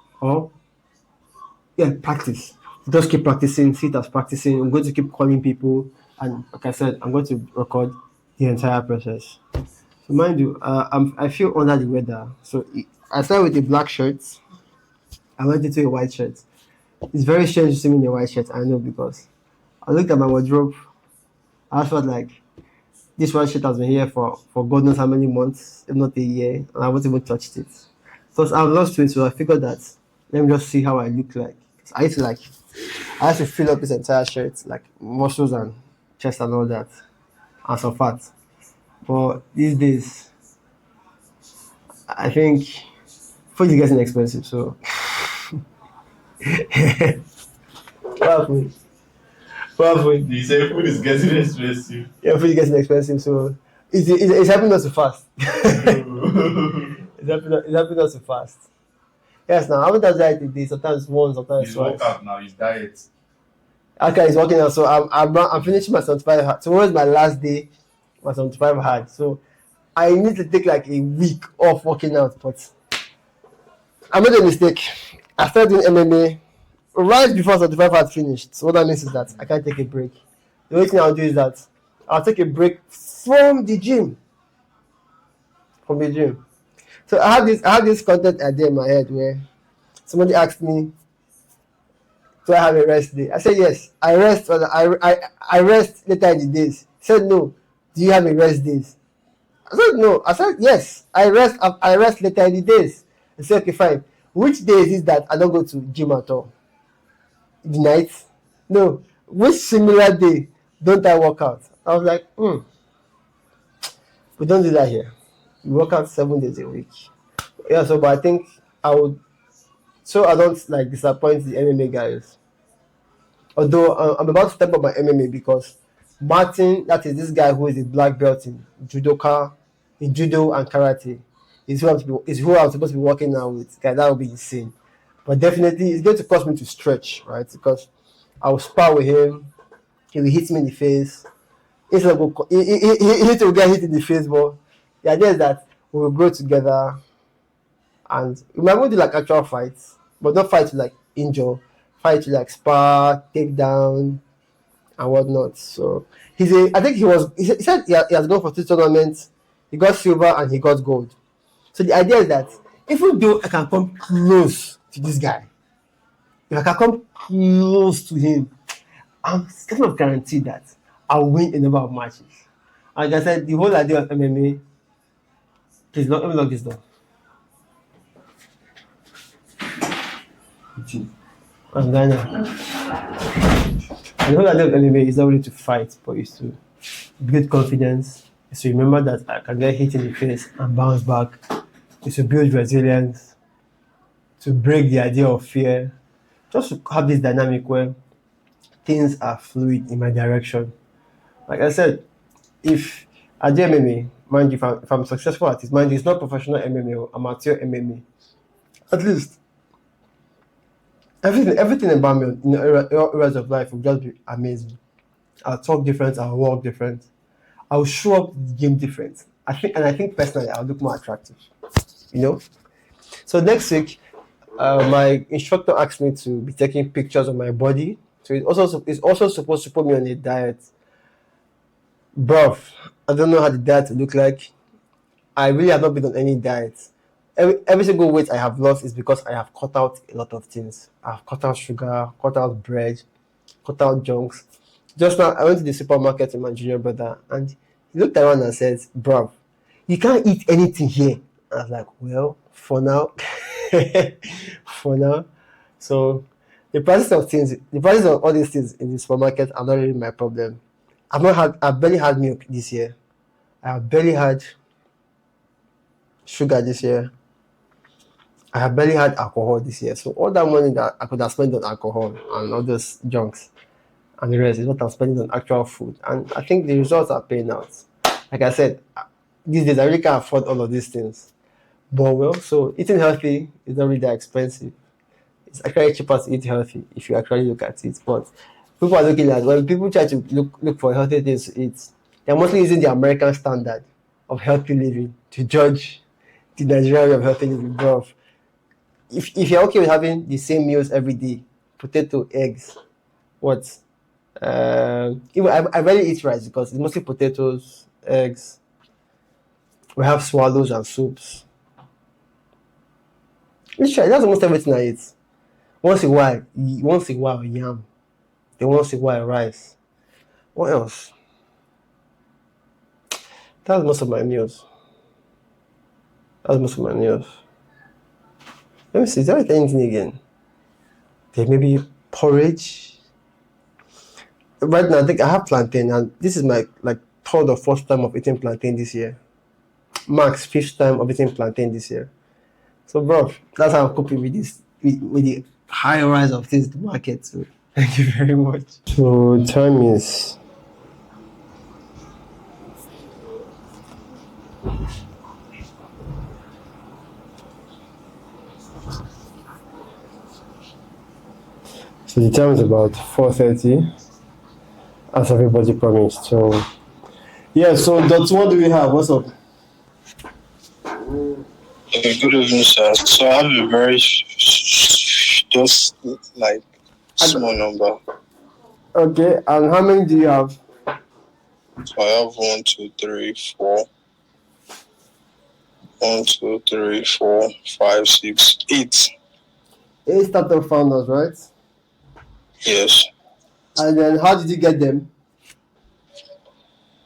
Practice. Just keep practicing, see it as practicing. I'm going to keep calling people, and like I said, I'm going to record the entire process. So mind you, I feel under the weather. So I started with a black shirt. I went into a white shirt. It's very strange to see me in a white shirt, I know, because I looked at my wardrobe. I felt like this white shirt has been here for God knows how many months, if not a year, and I wasn't even touched it. So I've lost weight, so I figured that let me just see how I look like. I used to fill up this entire shirt, like muscles and chest and all that, and some fat. But these days, I think food is getting expensive, so what happened? You say food is getting expensive. Yeah, food is getting expensive, so it's helping us to fast. It's helping us to fast. Yes, now how many times a day? Sometimes one, sometimes His twice. workout now, his diet. Okay, he's working out, so I'm finishing my 75 hard. Tomorrow is my last day, my 75 hard. So I need to take like a week off working out, but I made a mistake. I started doing MMA right before 75 hard finished. So what that means is that I can't take a break. The only thing I'll do is that I'll take a break from the gym. So I had this content idea in my head where somebody asked me, do I have a rest day? I said yes. I rest. I rest later in the days. He said no. Do you have a rest days? I said no. I said yes. I rest. I rest later in the days. I said okay, fine. Which days is that I don't go to gym at all? The night? No. Which similar day don't I work out? I was like, we don't do that here. We work out 7 days a week. Yeah. So, but I think I would. So I don't like disappoint the MMA guys. Although I'm about to step up my MMA because Martin, that is this guy who is a black belt in judo and karate, is who I'm supposed to be working now with. Guy, that would be insane. But definitely, it's going to cost me to stretch, right? Because I will spar with him. He will hit me in the face. Instead of he will get hit in the face, but the idea is that we will grow together, and we might want to do like actual fights, but not fight to like injure, fight to like spar, take down, and whatnot. So I think he said he has gone for 2 tournaments. He got silver and he got gold. So the idea is that even though I can come close to this guy, if I can come close to him, I'm kind of guaranteed that I'll win a number of matches. And like I said, the whole idea of MMA, please let me lock this door. And then I know that MMA is not really to fight, but it's to build confidence. It's to remember that I can get hit in the face and bounce back. It's to build resilience, to break the idea of fear, just to have this dynamic where things are fluid in my direction. Like I said, if I do MMA, mind you, if I'm successful at it, mind you, it's not professional MMA, amateur MMA. At least everything about me in areas of life will just be amazing. I'll talk different, I'll walk different, I'll show up the game different. I think personally I'll look more attractive. You know? So next week, my instructor asked me to be taking pictures of my body. So it's also supposed to put me on a diet. Bruv, I don't know how the diet will look like. I really have not been on any diet. Every single weight I have lost is because I have cut out a lot of things. I've cut out sugar, cut out bread, cut out junks. Just now, I went to the supermarket with my junior brother, and he looked around and said, "Bruv, you can't eat anything here." I was like, "Well, for now, for now." So the prices of all these things in the supermarket are not really my problem. I've barely had milk this year. I have barely had sugar this year. I have barely had alcohol this year. So all that money that I could have spent on alcohol and all those junks and the rest is what I'm spending on actual food. And I think the results are paying out. Like I said, these days I really can't afford all of these things. But well, so eating healthy is not really that expensive. It's actually cheaper to eat healthy if you actually look at it. But people are looking at when people try to look for healthy things to eat, they're mostly using the American standard of healthy living to judge the Nigerian way of healthy living, bro. If you're okay with having the same meals every day, potato, eggs, what? Even I rarely eat rice because it's mostly potatoes, eggs. We have swallows and soups. Literally, that's almost everything I eat. Once in a while yam. Then once in a while rice. What else? That's most of my meals. Let me see, is there anything again? There may be porridge. Right now, I think I have plantain, and this is my third or fourth time of eating plantain this year. Max fifth time of eating plantain this year. So, bro, that's how I'm coping with this, with the high rise of things in the market. So, thank you very much. So, time is. So the time is about 4:30, as everybody promised. So yeah. So that's what do we have? What's up? Good evening, sir. So I have a very just like small number. Okay, and how many do you have? So I have 1, 2, 3, 4. 1, 2, 3, 4, 5, 6, 8. 8 startup founders, right? Yes. And then how did you get them?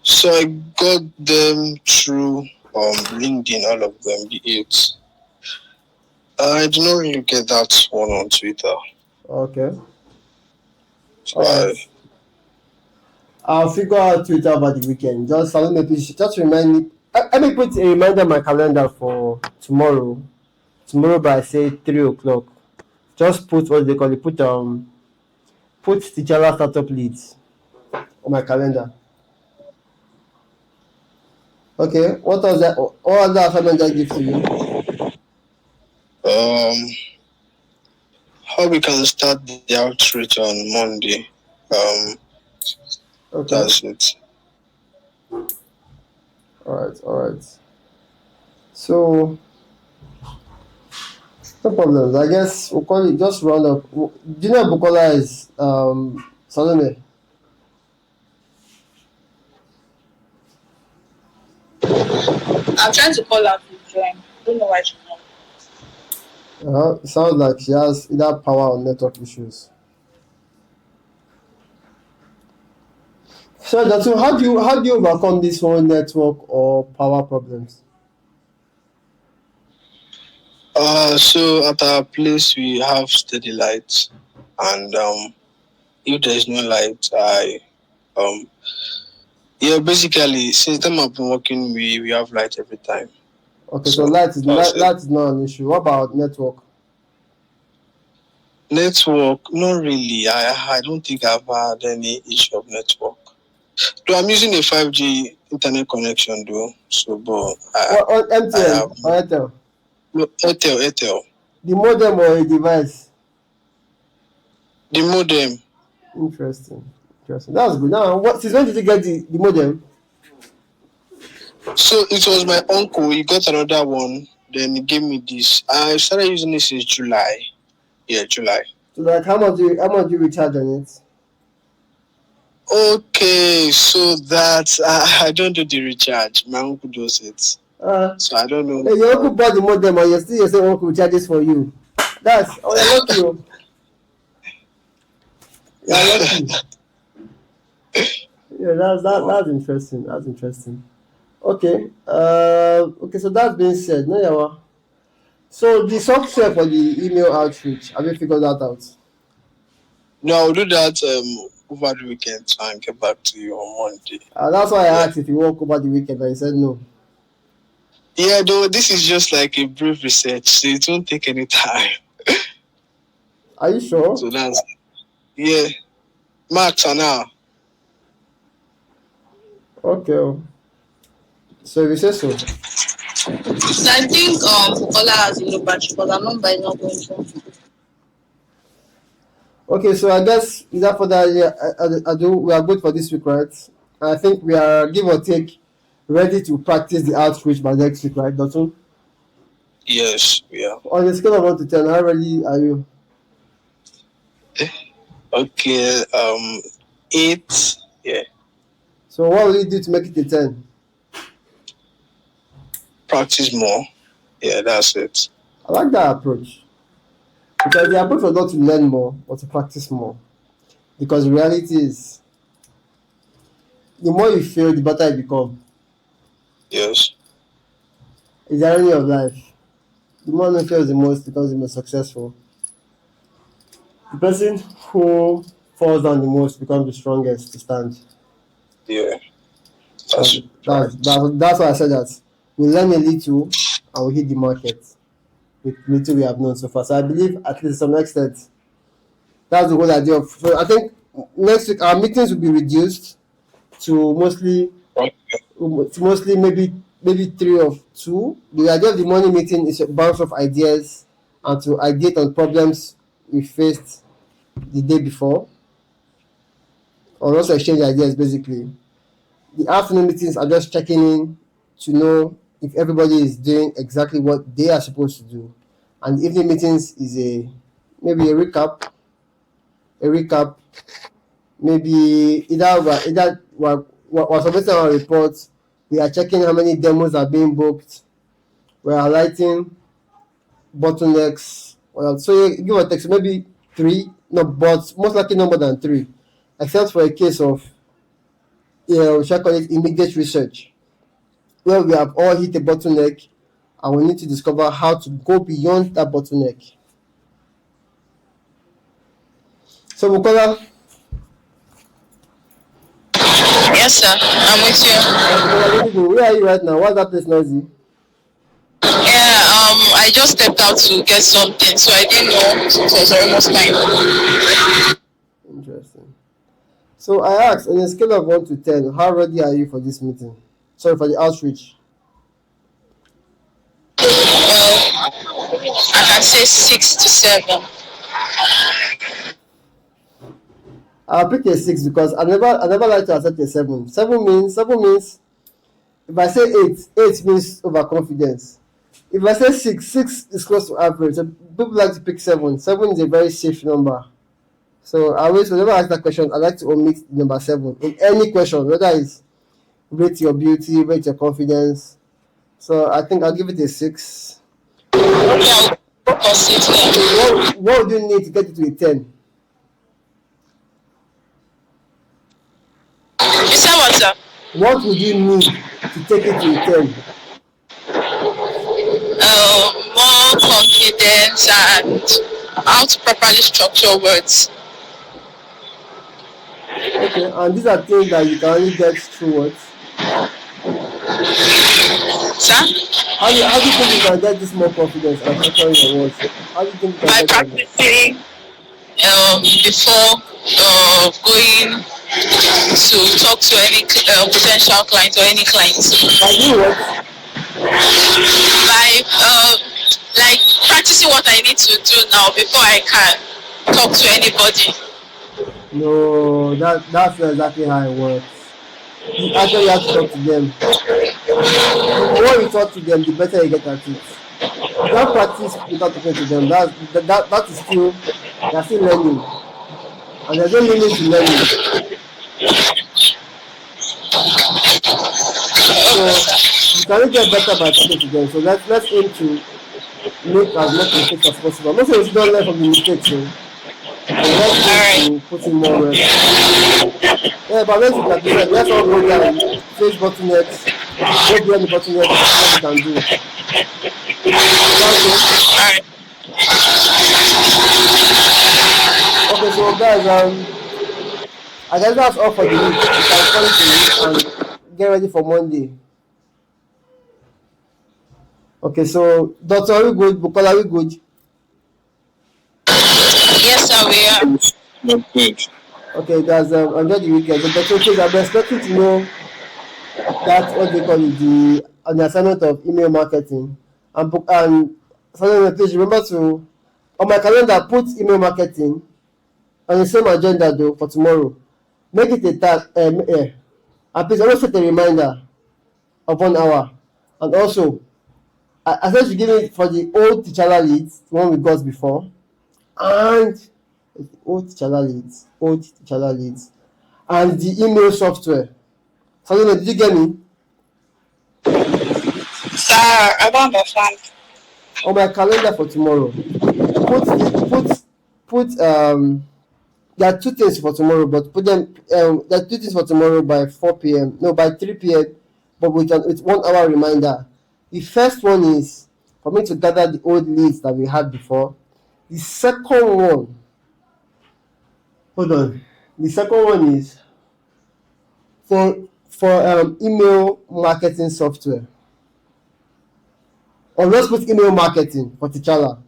So I got them through LinkedIn, all of them, the 8. I do not really get that one on Twitter. Okay. So Alright. I'll figure out Twitter over the weekend. Just remind me. Let me put a reminder on my calendar for tomorrow. Tomorrow by say 3:00. Just put what they call it. Put the Java startup leads on my calendar. Okay. What other assignment did I give to you? how we can start the outreach on Monday. Okay. That's it. All right. So, no problems. I guess we'll call it just round up. Do you know Bukola is Salome? I'm trying to call her to join. Don't know why she's not. It sounds like she has either power or network issues. So, how do you overcome this whole network or power problems? So at our place we have steady lights, and if there's no light, um basically since time I've been working, we have light every time. Okay, so light is not an issue. What about network? Network, not really. I don't think I've had any issue of network. So I'm using a 5G internet connection though. So, but on MTN or Airtel? No, Airtel. The modem or a device? The modem. Interesting. That's good. Now, since when did you get the modem? So it was my uncle. He got another one. Then he gave me this. I started using this since July. Yeah, July. So like, how much do you recharge on it? Okay, so that I don't do the recharge. My uncle does it. So I don't know. Hey, your uncle bought the modem, and you're still your same uncle charges for you. That's you're lucky. You're lucky. Yeah, that's interesting. That's interesting. Okay. Okay. So that being said, no, yeah. So the software for the email outreach, have you figured that out? No, I'll do that over the weekend and get back to you on Monday. That's why I asked if you work over the weekend, and you said no. Yeah, though this is just like a brief research, so it won't take any time. Are you sure? So that's max an hour. Okay. So if you say so. So I think Bukola has a low battery because our number is not going through. Okay, so I guess without further ado, we are good for this week, right? I think we are, give or take, ready to practice the outreach by next week, right, Dotun? Yes, we are. On a scale of 1 to 10, how ready are you? Okay, 8. Yeah. So what will you do to make it a 10? Practice more. Yeah, that's it. I like that approach. Because the approach was not to learn more, but to practice more. Because the reality is, the more you fail, the better you become. Yes. It's the irony of life. The more one fails the most becomes the most successful. The person who falls down the most becomes the strongest to stand. Yeah. That's why I said that. We learn a little and we hit the market with little we have known so far. So I believe at least to some extent that's the whole idea of. So I think next week our meetings will be reduced to mostly maybe 3 or 2. The idea of the morning meeting is a bounce of ideas and to ideate on problems we faced the day before, or also exchange ideas basically. The afternoon meetings are just checking in to know if everybody is doing exactly what they are supposed to do. And the evening meetings is maybe a recap. Maybe either we're submitting our reports, we are checking how many demos are being booked, we are highlighting bottlenecks. So you give or take, so maybe 3, no, but most likely no more than 3, except for a case of we shall call it immediate research, where we have all hit a bottleneck and we need to discover how to go beyond that bottleneck. So Bukola. Yes, sir. I'm with you. Where are you right now? What's that place noisy? Yeah, I just stepped out to get something, so I didn't know it was almost time. Interesting. So I asked, on a scale of 1 to 10, how ready are you for this meeting? Sorry, for the outreach. Well, I can say 6 to 7. I'll pick a 6 because I never like to accept a 7. 7 means if I say 8 means overconfidence. If I say 6 is close to average. So people like to pick 7. 7 is a very safe number. So I always, whenever I ask that question, I like to omit number 7 in any question, whether it's rate your beauty, rate your confidence. So I think I'll give it a 6. Okay, what would you need to get it to a 10? You said what, sir? What would you need to take it to a 10? More confidence and how to properly structure words. Okay, and these are things that you can only get through what? Sir? How do you think you can get this more confidence and structuring your words? How do you think you can By get that? practicing before going to talk to any potential client or any clients. By doing what? By like practicing what I need to do now before I can talk to anybody. No, that's not exactly how it works. You actually have to talk to them. The more you talk to them, the better you get at it. You can't practice without talking to them. That is still they're still learning, and there's no limit to learning. So you can only get better by talking to them. So let's aim to make as much mistakes as possible. I'm not saying we should not learn from the mistakes, so but let's aim Alright. to put in more work. Yeah, but let's like you said, let's all go there and face bottlenecks, go beyond the bottlenecks and see what we can do. Is that okay? Alright. Okay, so guys, I guess that's all for the week. We can call it a week and get ready for Monday. Okay, so Doctor, are we good? Bukola, are we good? Yes, sir, we are. Not good. Okay, guys, enjoy the weekend. So Doctor, please, I'm expecting to know that what they call it, the on the assignment of email marketing. And so please remember to on my calendar put email marketing on the same agenda though for tomorrow. Make it a task. And please always set a reminder of 1 hour. And also, I said you give it for the old T'Challa leads, the one we got before, and the old T'Challa leads, and the email software. So did you get me? Sir, I don't understand. On my calendar for tomorrow, put there are two things for tomorrow, but put them there are two things for tomorrow by 4 p.m. No, by 3 p.m. But with 1 hour reminder. The first one is for me to gather the old leads that we had before. The second one, hold on. The second one is for email marketing software. Or let's put email marketing for T'Challa.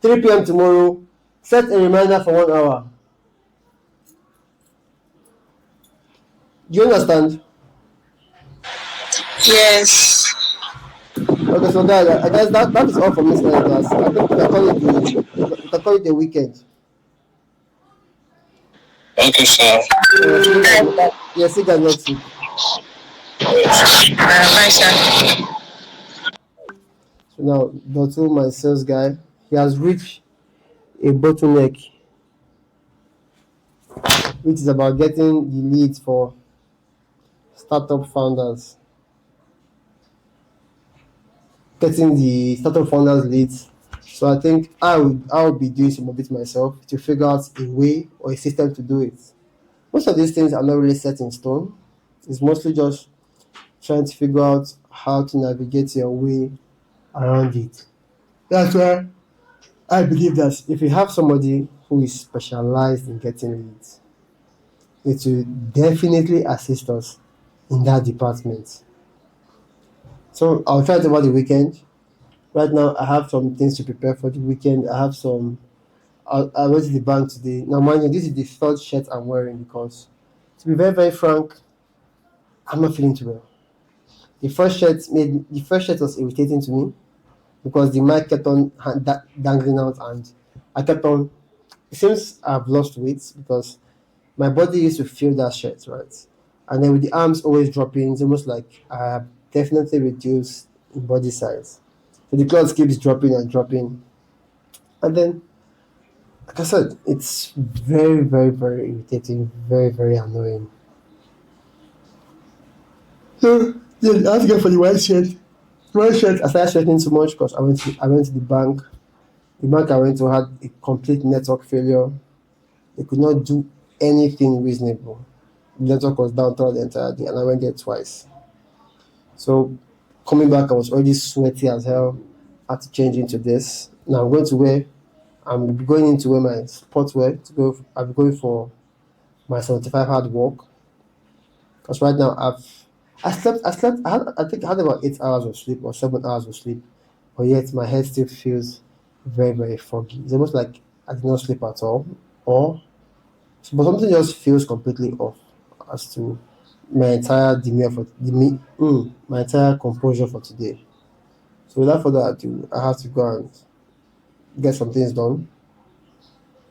3 p.m. tomorrow. Set a reminder for 1 hour. Do you understand? Yes. Okay, so guys, I guess that is all from this class. I think we can call it a weekend. Okay, sir. See you guys next week. Bye, sir. So now, Dotto, my sales guy, he has reached a bottleneck, which is about getting the leads for startup founders. Getting the startup founders leads. So I think I'll be doing some of it myself to figure out a way or a system to do it. Most of these things are not really set in stone. It's mostly just trying to figure out how to navigate your way around it. That's why I believe that if you have somebody who is specialized in getting leads, it will definitely assist us in that department. So I'll try it over the weekend. Right now, I have some things to prepare for the weekend. I went to the bank today. Now, mind you, this is the third shirt I'm wearing because, to be very, very frank, I'm not feeling too well. The first shirt was irritating to me because the mic kept on dangling out, and I kept on. It seems I've lost weight because my body used to feel that shirt, right? And then with the arms always dropping, it's almost like I have definitely reduced in body size. So the clothes keeps dropping and dropping. And then, like I said, it's very, very, very irritating, very, very annoying. So, yeah, I have to go for the white shirt. White shirt, I started sweating too much because I went to the bank. The bank I went to had a complete network failure. They could not do anything reasonable. The network was down throughout the entire day, and I went there twice. So coming back, I was already sweaty as hell. I had to change into this. Now I'm going to wear I'm going into where my sports wear to go. I'll be going for my 75 hard walk. Because right now I think I had about 8 hours of sleep or 7 hours of sleep, but yet my head still feels very, very foggy. It's almost like I did not sleep at all, or but something just feels completely off as to my entire demeanor for my entire composure for today. So without further ado, I have to go and get some things done.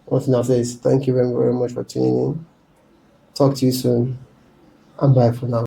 One thing I'll say is thank you very, very much for tuning in. Talk to you soon, and bye for now.